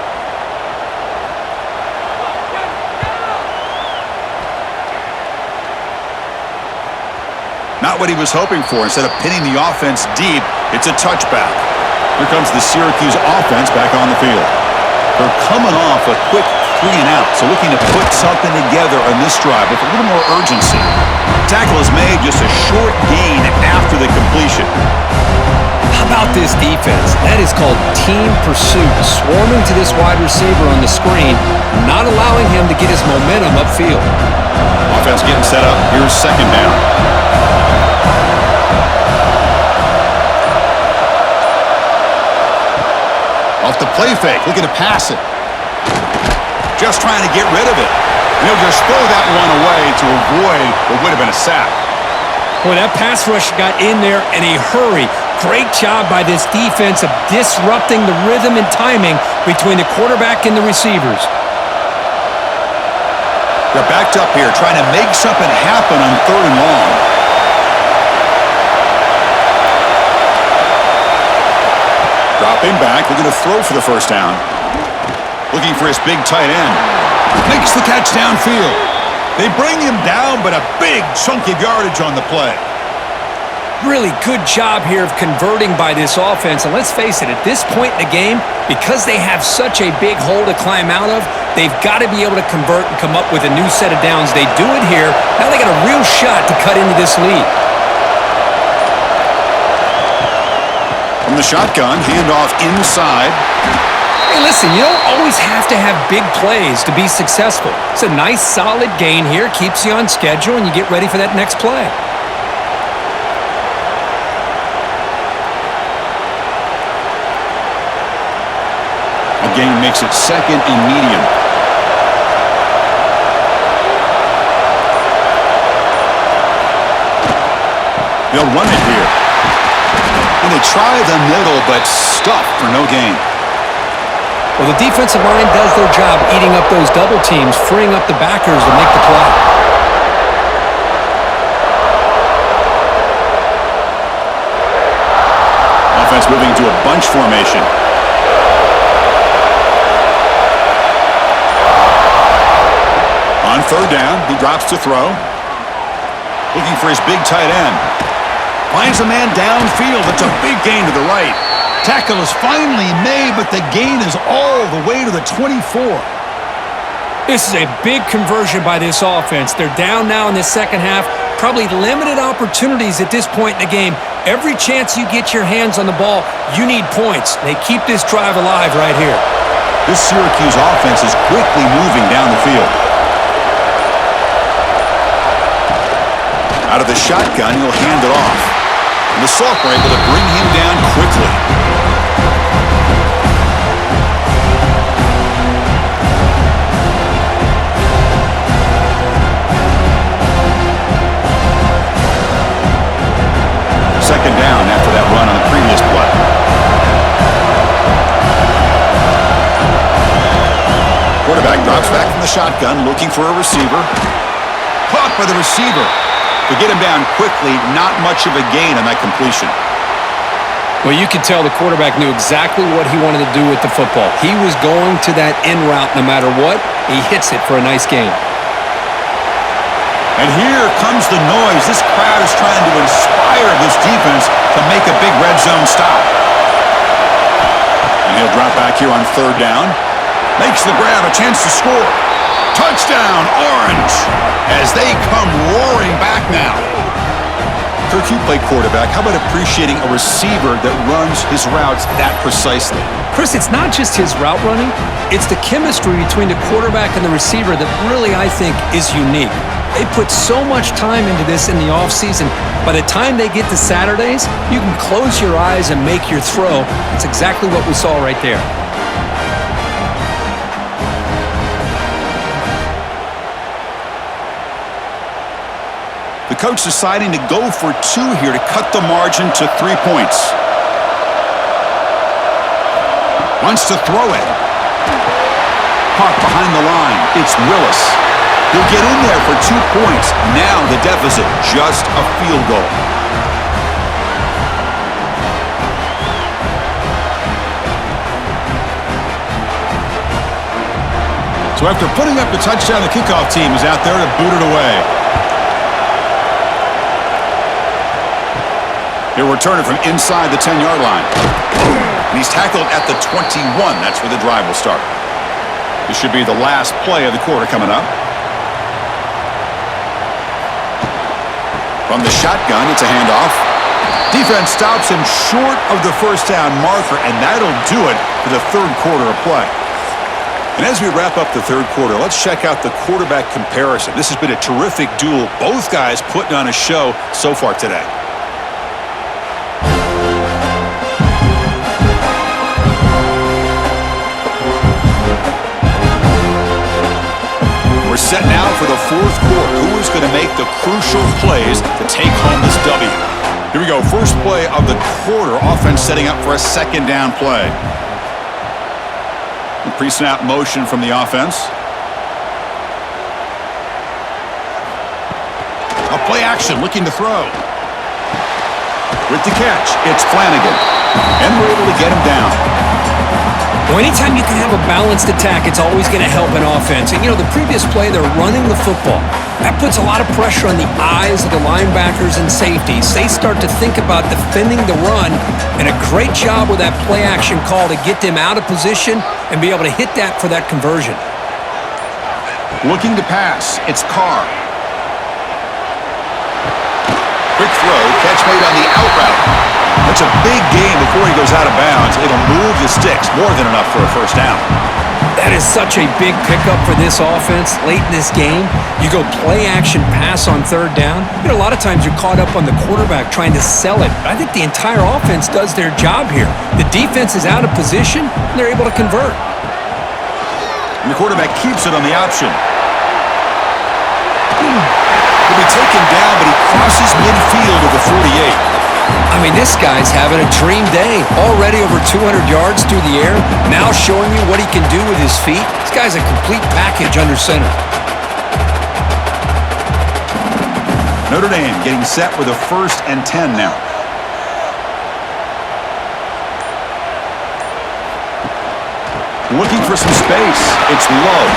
[SPEAKER 1] Not what he was hoping for. Instead of pinning the offense deep, it's a touchback. Here comes the Syracuse offense back on the field. They're coming off a quick 3 and out, so looking to put something together on this drive with a little more urgency. Tackle is made, just a short gain after the completion.
[SPEAKER 2] How about this defense? That is called team pursuit. Swarming to this wide receiver on the screen, not allowing him to get his momentum upfield.
[SPEAKER 1] Offense getting set up. Here's second down. Off the play fake, looking to pass it. Just trying to get rid of it. And he'll just throw that one away to avoid what would have been a sack.
[SPEAKER 2] Boy, that pass rush got in there in a hurry. Great job by this defense of disrupting the rhythm and timing between the quarterback and the receivers.
[SPEAKER 1] They're backed up here, trying to make something happen on third and long. Dropping back, looking to throw for the first down. Looking for his big tight end. Makes the catch downfield. They bring him down, but a big chunk of yardage on the play.
[SPEAKER 2] Really good job here of converting by this offense. And let's face it, at this point in the game, because they have such a big hole to climb out of, they've got to be able to convert and come up with a new set of downs. They do it here. Now they got a real shot to cut into this lead.
[SPEAKER 1] From the shotgun, handoff inside.
[SPEAKER 2] Hey, listen, you don't always have to have big plays to be successful. It's a nice, solid gain here. Keeps you on schedule, and you get ready for that next play.
[SPEAKER 1] A gain makes it second and medium. They'll run it here. And they try the middle, but stuffed for no gain.
[SPEAKER 2] Well, the defensive line does their job eating up those double teams, freeing up the backers to make the play. Offense
[SPEAKER 1] moving to a bunch formation. Third down, he drops to throw. Looking for his big tight end. Finds a man downfield. It's a big gain to the right. Tackle is finally made, but the gain is all the way to the 24.
[SPEAKER 2] This is a big conversion by this offense. They're down now in the second half. Probably limited opportunities at this point in the game. Every chance you get your hands on the ball, you need points. They keep this drive alive right here.
[SPEAKER 1] This Syracuse offense is quickly moving down the field. Out of the shotgun, he'll hand it off. And the Salts are able to bring him down quickly. Second down after that run on the previous play. Quarterback drops back from the shotgun, looking for a receiver. Caught by the receiver. To get him down quickly, not much of a gain on that completion.
[SPEAKER 2] Well, you could tell the quarterback knew exactly what he wanted to do with the football. He was going to that in route no matter what. He hits it for a nice gain.
[SPEAKER 1] And here comes the noise. This crowd is trying to inspire this defense to make a big red zone stop. And he'll drop back here on third down. Makes the grab, a chance to score. Touchdown, Orange, as they come roaring back now. Kirk, you play quarterback. How about appreciating a receiver that runs his routes that precisely?
[SPEAKER 2] Chris, it's not just his route running. It's the chemistry between the quarterback and the receiver that really, I think, is unique. They put so much time into this in the offseason. By the time they get to Saturdays, you can close your eyes and make your throw. That's exactly what we saw right there.
[SPEAKER 1] The coach deciding to go for two here to cut the margin to 3 points. Wants to throw it. Caught behind the line. It's Willis. He'll get in there for 2 points. Now the deficit, just a field goal. So after putting up the touchdown, the kickoff team is out there to boot it away. He'll return it from inside the 10-yard line. And he's tackled at the 21. That's where the drive will start. This should be the last play of the quarter coming up. From the shotgun, it's a handoff. Defense stops him short of the first down marker, and that'll do it for the third quarter of play. And as we wrap up the third quarter, let's check out the quarterback comparison. This has been a terrific duel. Both guys putting on a show so far today. Set now for the fourth quarter. Who is going to make the crucial plays to take home this W? Here we go. First play of the quarter. Offense setting up for a second down play. Pre-snap motion from the offense. A play action looking to throw. With the catch, it's Flanagan. And we're able to get him down.
[SPEAKER 2] Well, anytime you can have a balanced attack, it's always going to help an offense. And, you know, the previous play, they're running the football. That puts a lot of pressure on the eyes of the linebackers and safeties. They start to think about defending the run, and a great job with that play-action call to get them out of position and be able to hit that for that conversion.
[SPEAKER 1] Looking to pass. It's Carr. Quick throw. Catch made on the out route. That's a big gain before he goes out of bounds. It'll move the sticks. More than enough for a first down.
[SPEAKER 2] That is such a big pickup for this offense late in this game. You go play-action pass on third down. You know, a lot of times you're caught up on the quarterback trying to sell it. I think the entire offense does their job here. The defense is out of position, and they're able to convert.
[SPEAKER 1] And the quarterback keeps it on the option. He'll be taken down, but he crosses midfield at the 48.
[SPEAKER 2] I mean, this guy's having a dream day. Already over 200 yards through the air. Now showing you what he can do with his feet. This guy's a complete package under center.
[SPEAKER 1] Notre Dame getting set with a 1st and 10 now. Looking for some space. It's Love.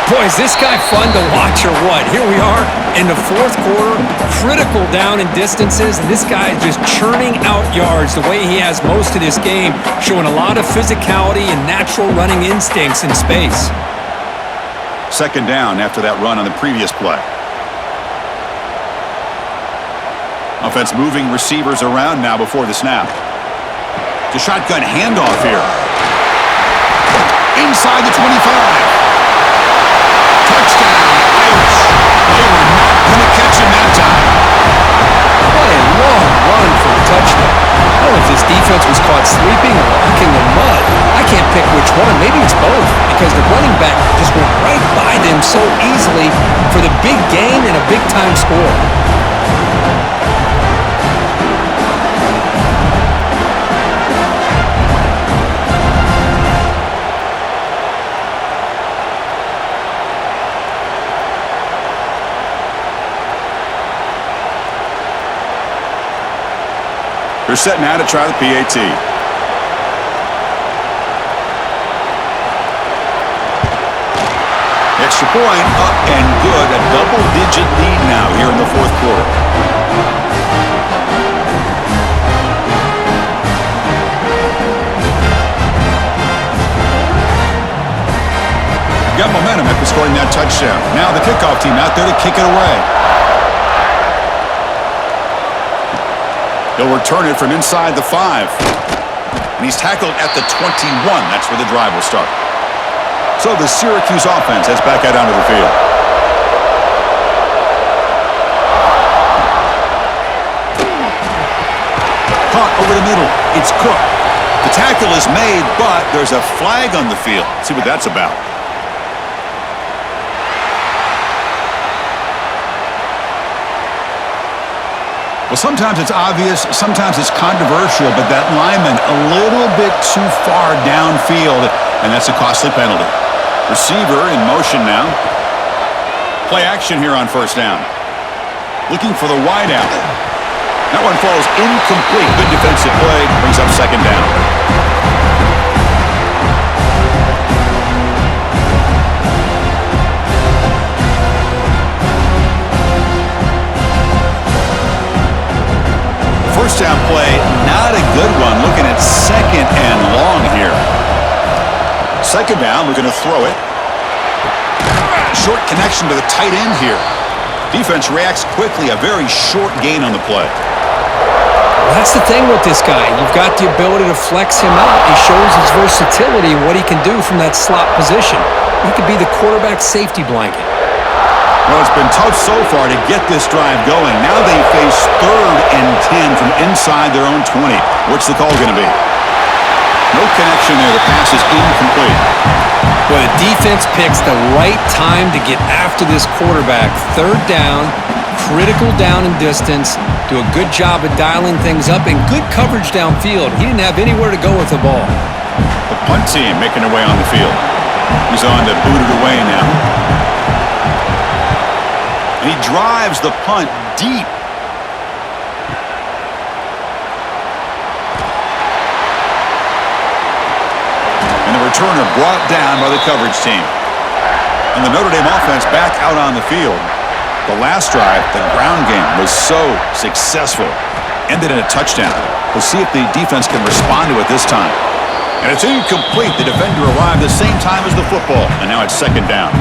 [SPEAKER 2] Boy, is this guy fun to watch or what? Here we are in the fourth quarter, critical down in distances, and this guy is just churning out yards the way he has most of this game, showing a lot of physicality and natural running instincts in space.
[SPEAKER 1] Second down after that run on the previous play. Offense moving receivers around now before the snap. The shotgun handoff here. Inside the 25. Touchdown, Irish. They were not going to catch him that time.
[SPEAKER 4] What a long run for a touchdown. I don't know if this defense was caught sleeping or walking the mud. I can't pick which one. Maybe it's both, because the running back just went right by them so easily for the big gain and a big-time score.
[SPEAKER 1] They're set now to try the PAT. Extra point, up and good. A double-digit lead now here in the fourth quarter. Got momentum after scoring that touchdown. Now the kickoff team out there to kick it away. He'll return it from inside the 5. And he's tackled at the 21. That's where the drive will start. So the Syracuse offense heads back out onto the field. Caught over the middle. It's Cook. The tackle is made, but there's a flag on the field. Let's see what that's about. Well, sometimes it's obvious, sometimes it's controversial, but that lineman a little bit too far downfield, and that's a costly penalty. Receiver in motion now. Play action here on first down. Looking for the wideout. That one falls incomplete. Good defensive play, brings up second down. First down play, not a good one. Looking at second and long here. Second down, looking to throw it. Short connection to the tight end here. Defense reacts quickly. A very short gain on the play.
[SPEAKER 2] Well, that's the thing with this guy. You've got the ability to flex him out. He shows his versatility and what he can do from that slot position. He could be the quarterback's safety blanket.
[SPEAKER 1] Well, it's been tough so far to get this drive going. Now they face 3rd and 10 from inside their own 20. What's the call going to be? No connection there. The pass is incomplete.
[SPEAKER 2] Well, the defense picks the right time to get after this quarterback. 3rd down, critical down in distance. Do a good job of dialing things up and good coverage downfield. He didn't have anywhere to go with the ball.
[SPEAKER 1] The punt team making their way on the field. He's on to boot it away now. And he drives the punt deep. And the returner brought down by the coverage team. And the Notre Dame offense back out on the field. The last drive, the ground game, was so successful. Ended in a touchdown. We'll see if the defense can respond to it this time. And it's incomplete. The defender arrived the same time as the football. And now it's second down.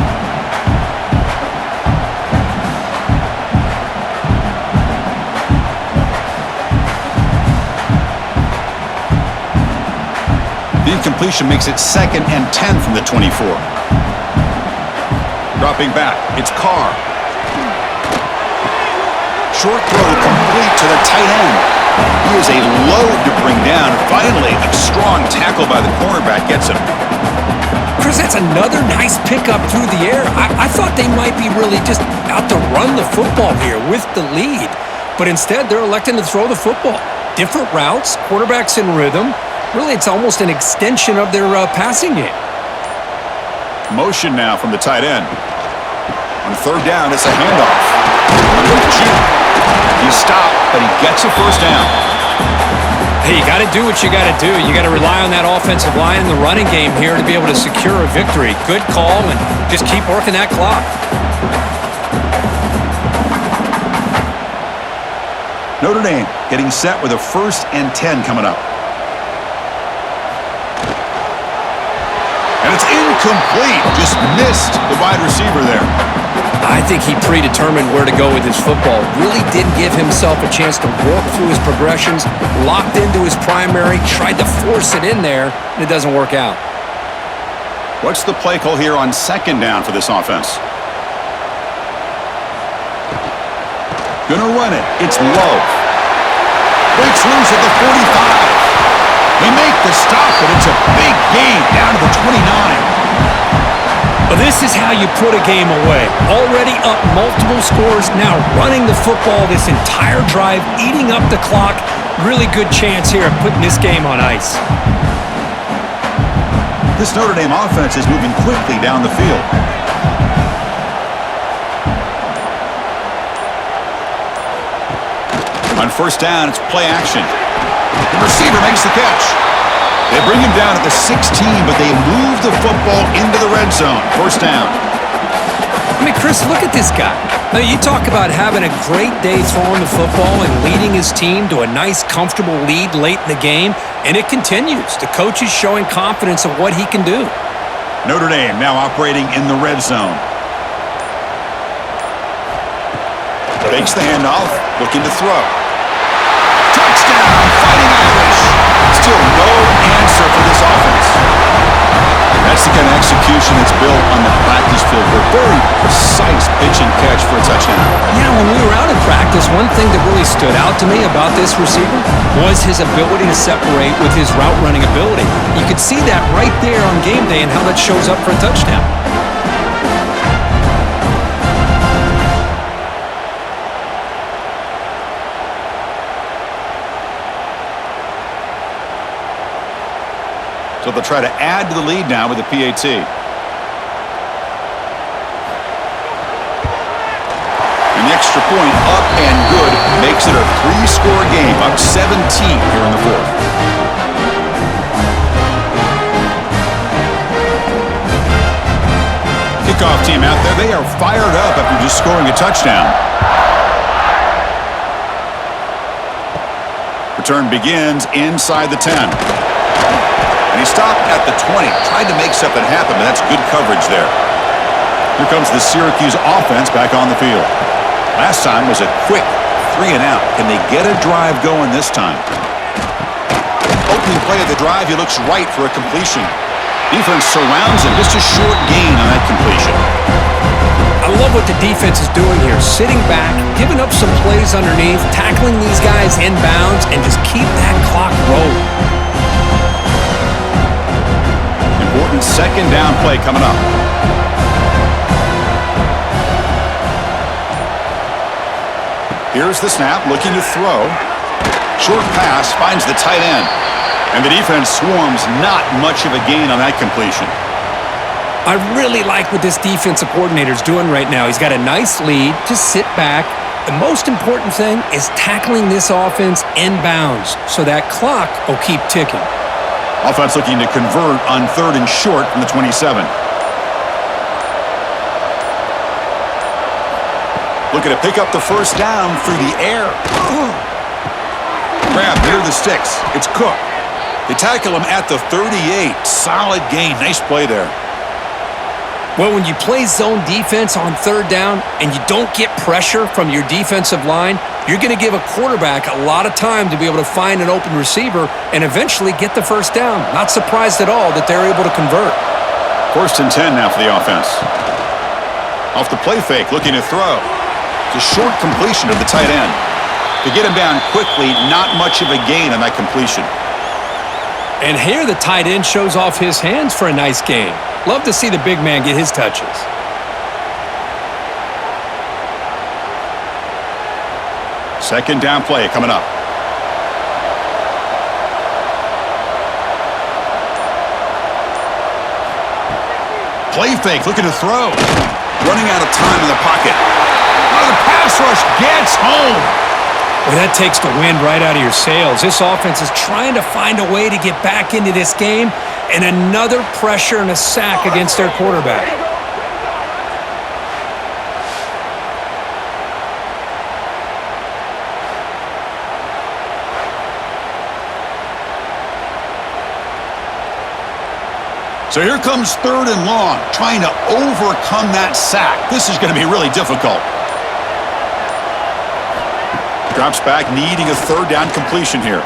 [SPEAKER 1] The incompletion makes it 2nd and 10 from the 24. Dropping back, it's Carr. Short throw complete to the tight end. He is a load to bring down. Finally, a strong tackle by the cornerback gets him.
[SPEAKER 2] Chris, that's another nice pickup through the air. I thought they might be really just out to run the football here with the lead. But instead, they're electing to throw the football. Different routes, quarterbacks in rhythm. Really, it's almost an extension of their passing game.
[SPEAKER 1] Motion now from the tight end. On 3rd down, it's a handoff. He stopped, but he gets a first down.
[SPEAKER 2] Hey, you got to do what you got to do. You got to rely on that offensive line in the running game here to be able to secure a victory. Good call, and just keep working that clock.
[SPEAKER 1] Notre Dame getting set with a 1st and 10 coming up. And it's incomplete. Just missed the wide receiver there.
[SPEAKER 2] I think he predetermined where to go with his football. Really didn't give himself a chance to work through his progressions, locked into his primary, tried to force it in there, and it doesn't work out.
[SPEAKER 1] What's the play call here on 2nd down for this offense? Gonna run it. It's low. Breaks loose at the 45. They make the stop, but it's a big gain down to the 29.
[SPEAKER 2] Well, this is how you put a game away. Already up multiple scores, now running the football this entire drive, eating up the clock. Really good chance here of putting this game on ice.
[SPEAKER 1] This Notre Dame offense is moving quickly down the field. On 1st down, it's play action. The receiver makes the catch. They bring him down at the 16, but they move the football into the red zone. 1st down.
[SPEAKER 2] I mean, Chris, look at this guy. Now, you talk about having a great day throwing the football and leading his team to a nice, comfortable lead late in the game, and it continues. The coach is showing confidence of what he can do.
[SPEAKER 1] Notre Dame now operating in the red zone. Fakes the handoff, looking to throw. Touchdown, Fighting Irish. Still no answer for this offense. That's the kind of execution that's built on the practice field. A very precise pitch and catch for a touchdown.
[SPEAKER 2] Yeah, when we were out in practice, one thing that really stood out to me about this receiver was his ability to separate with his route running ability. You could see that right there on game day and how that shows up for a touchdown.
[SPEAKER 1] So they'll try to add to the lead now with the PAT. And the extra point up and good makes it a 3-score game, up 17 here in the 4th. Kickoff team out there, they are fired up after just scoring a touchdown. Return begins inside the 10. And he stopped at the 20. Tried to make something happen, but that's good coverage there. Here comes the Syracuse offense back on the field. Last time was a quick 3-and-out. Can they get a drive going this time? Opening play of the drive, he looks right for a completion. Defense surrounds him. Just a short gain on that completion.
[SPEAKER 2] I love what the defense is doing here. Sitting back, giving up some plays underneath, tackling these guys inbounds, and just keep that clock rolling.
[SPEAKER 1] Important 2nd down play coming up. Here's the snap, looking to throw. Short pass, finds the tight end. And the defense swarms, not much of a gain on that completion.
[SPEAKER 2] I really like what this defensive coordinator is doing right now. He's got a nice lead, just sit back. The most important thing is tackling this offense inbounds so that clock will keep ticking.
[SPEAKER 1] Offense looking to convert on 3rd and short from the 27. Looking to pick up the 1st down through the air. Grab near the sticks. It's Cook. They tackle him at the 38. Solid gain. Nice play there.
[SPEAKER 2] Well, when you play zone defense on 3rd down and you don't get pressure from your defensive line, you're going to give a quarterback a lot of time to be able to find an open receiver and eventually get the 1st down. Not surprised at all that they're able to convert.
[SPEAKER 1] 1st and 10 now for the offense. Off the play fake, looking to throw. It's a short completion of the tight end. To get him down quickly, not much of a gain on that completion.
[SPEAKER 2] And here the tight end shows off his hands for a nice game. Love to see the big man get his touches.
[SPEAKER 1] Second down play coming up. Play fake, looking to throw. Running out of time in the pocket. Oh, the pass rush gets home.
[SPEAKER 2] Well, that takes the wind right out of your sails. This offense is trying to find a way to get back into this game, and another pressure and a sack against their quarterback.
[SPEAKER 1] So here comes 3rd and long, trying to overcome that sack. This is going to be really difficult. Drops back, needing a 3rd down completion here.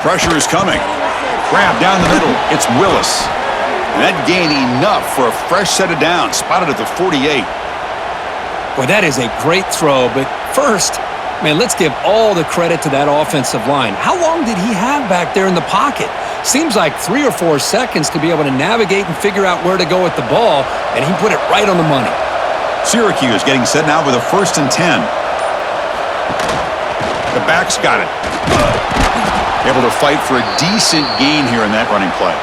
[SPEAKER 1] Pressure is coming. Grab down the middle. It's Willis. And that gained enough for a fresh set of downs, spotted at the 48.
[SPEAKER 2] Well, that is a great throw, but first, man, let's give all the credit to that offensive line. How long did he have back there in the pocket? Seems like 3 or 4 seconds to be able to navigate and figure out where to go with the ball, and he put it right on the money.
[SPEAKER 1] Syracuse getting set now with a 1st and 10. The back's got it. Able to fight for a decent gain here in that running play.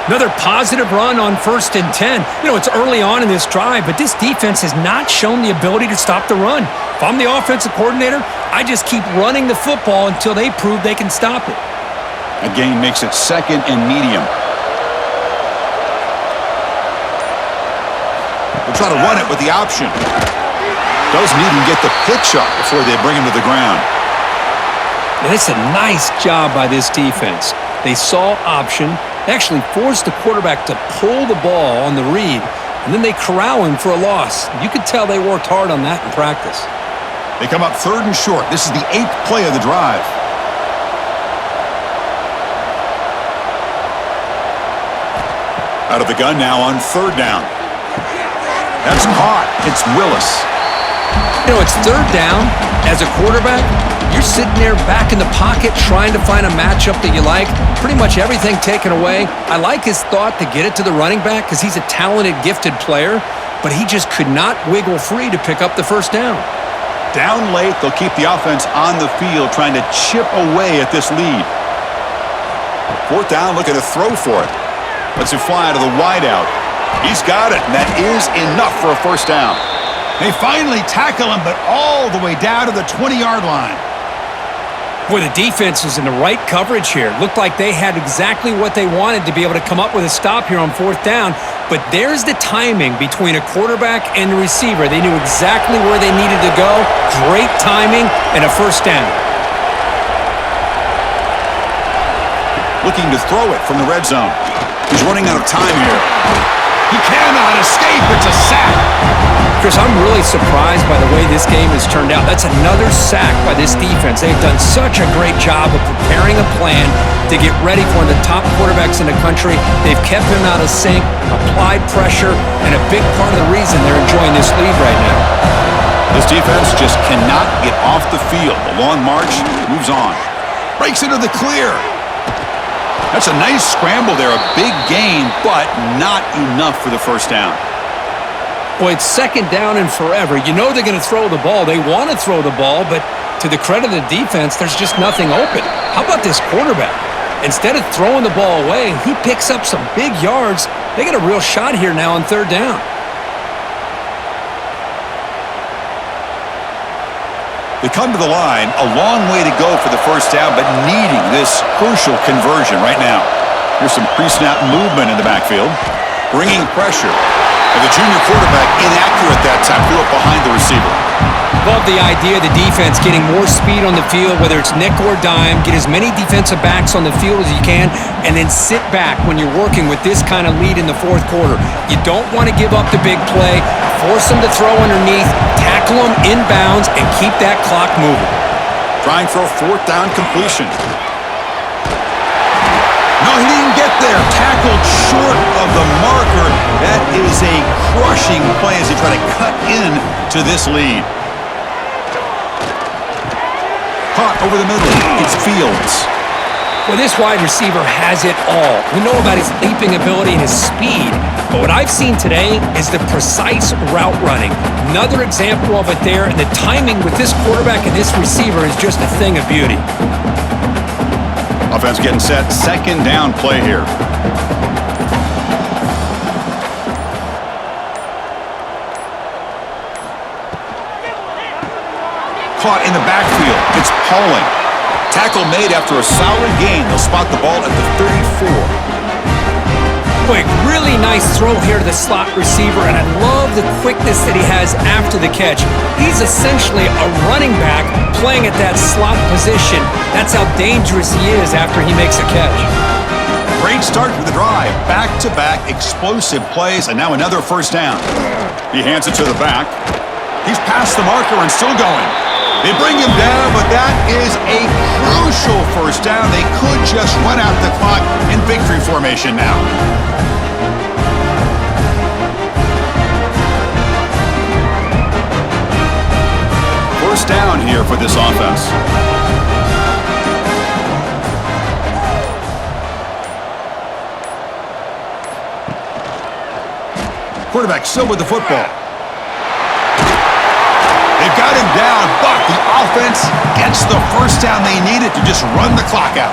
[SPEAKER 2] Another positive run on 1st and 10. You know, it's early on in this drive, but this defense has not shown the ability to stop the run. If I'm the offensive coordinator, I just keep running the football until they prove they can stop it.
[SPEAKER 1] A gain makes it 2nd and medium. We'll try to run it with the option. Doesn't even get the pitch up before they bring him to the ground.
[SPEAKER 2] And it's a nice job by this defense. They saw option. They actually forced the quarterback to pull the ball on the read, and then they corral him for a loss. You could tell they worked hard on that in practice.
[SPEAKER 1] They come up 3rd and short. This is the 8th play of the drive. Out of the gun now on 3rd down. That's caught. It's Willis.
[SPEAKER 2] You know, it's 3rd down. As a quarterback, you're sitting there back in the pocket trying to find a matchup that you like. Pretty much everything taken away. I like his thought to get it to the running back because he's a talented, gifted player, but he just could not wiggle free to pick up the 1st down.
[SPEAKER 1] Down late, they'll keep the offense on the field trying to chip away at this lead. 4th down, looking to throw for it. Lets it fly to the wideout. He's got it, and that is enough for a 1st down. They finally tackle him, but all the way down to the 20-yard line.
[SPEAKER 2] Boy, the defense is in the right coverage here. Looked like they had exactly what they wanted to be able to come up with a stop here on 4th down, but there's the timing between a quarterback and the receiver. They knew exactly where they needed to go. Great timing and a 1st down.
[SPEAKER 1] Looking to throw it from the red zone. He's running out of time here. He cannot escape. It's a sack.
[SPEAKER 2] Chris, I'm really surprised by the way this game has turned out. That's another sack by this defense. They've done such a great job of preparing a plan to get ready for one of the top quarterbacks in the country. They've kept him out of sync, applied pressure, and a big part of the reason they're enjoying this lead right now.
[SPEAKER 1] This defense just cannot get off the field. The long march moves on. Breaks into the clear. That's a nice scramble there. A big gain, but not enough for the 1st down.
[SPEAKER 2] Boy, it's 2nd down and forever. You know they're going to throw the ball. They want to throw the ball, but to the credit of the defense, there's just nothing open. How about this quarterback? Instead of throwing the ball away, he picks up some big yards. They get a real shot here now on 3rd down.
[SPEAKER 1] They come to the line, a long way to go for the 1st down, but needing this crucial conversion right now. Here's some pre-snap movement in the backfield, bringing pressure. And the junior quarterback inaccurate that time, threw it behind the receiver.
[SPEAKER 2] Love the idea of the defense getting more speed on the field, whether it's nickel or dime. Get as many defensive backs on the field as you can, and then sit back when you're working with this kind of lead in the 4th quarter. You don't want to give up the big play. Force them to throw underneath, tackle them inbounds, and keep that clock moving.
[SPEAKER 1] Trying for a 4th down completion. No, he didn't get there. Tackled short of the marker. That is a crushing play as they try to cut in to this lead. Caught over the middle. It's Fields.
[SPEAKER 2] Well, this wide receiver has it all. We know about his leaping ability and his speed, but what I've seen today is the precise route running. Another example of it there, and the timing with this quarterback and this receiver is just a thing of beauty.
[SPEAKER 1] Offense getting set. 2nd down play here. caught in the backfield. It's Pauling. Tackle made after a solid gain. They'll spot the ball at the 34.
[SPEAKER 2] Quick, really nice throw here to the slot receiver, and I love the quickness that he has after the catch. He's essentially a running back playing at that slot position. That's how dangerous he is after he makes a catch.
[SPEAKER 1] Great start to the drive. Back-to-back explosive plays, and now another first down. He hands it to the back. He's past the marker and still going. They bring him down, but that is a crucial first down. They could just run out the clock in victory formation now. First down here for this offense. Quarterback still with the football. They've got him down, but the offense gets the first down they needed to just run the clock out.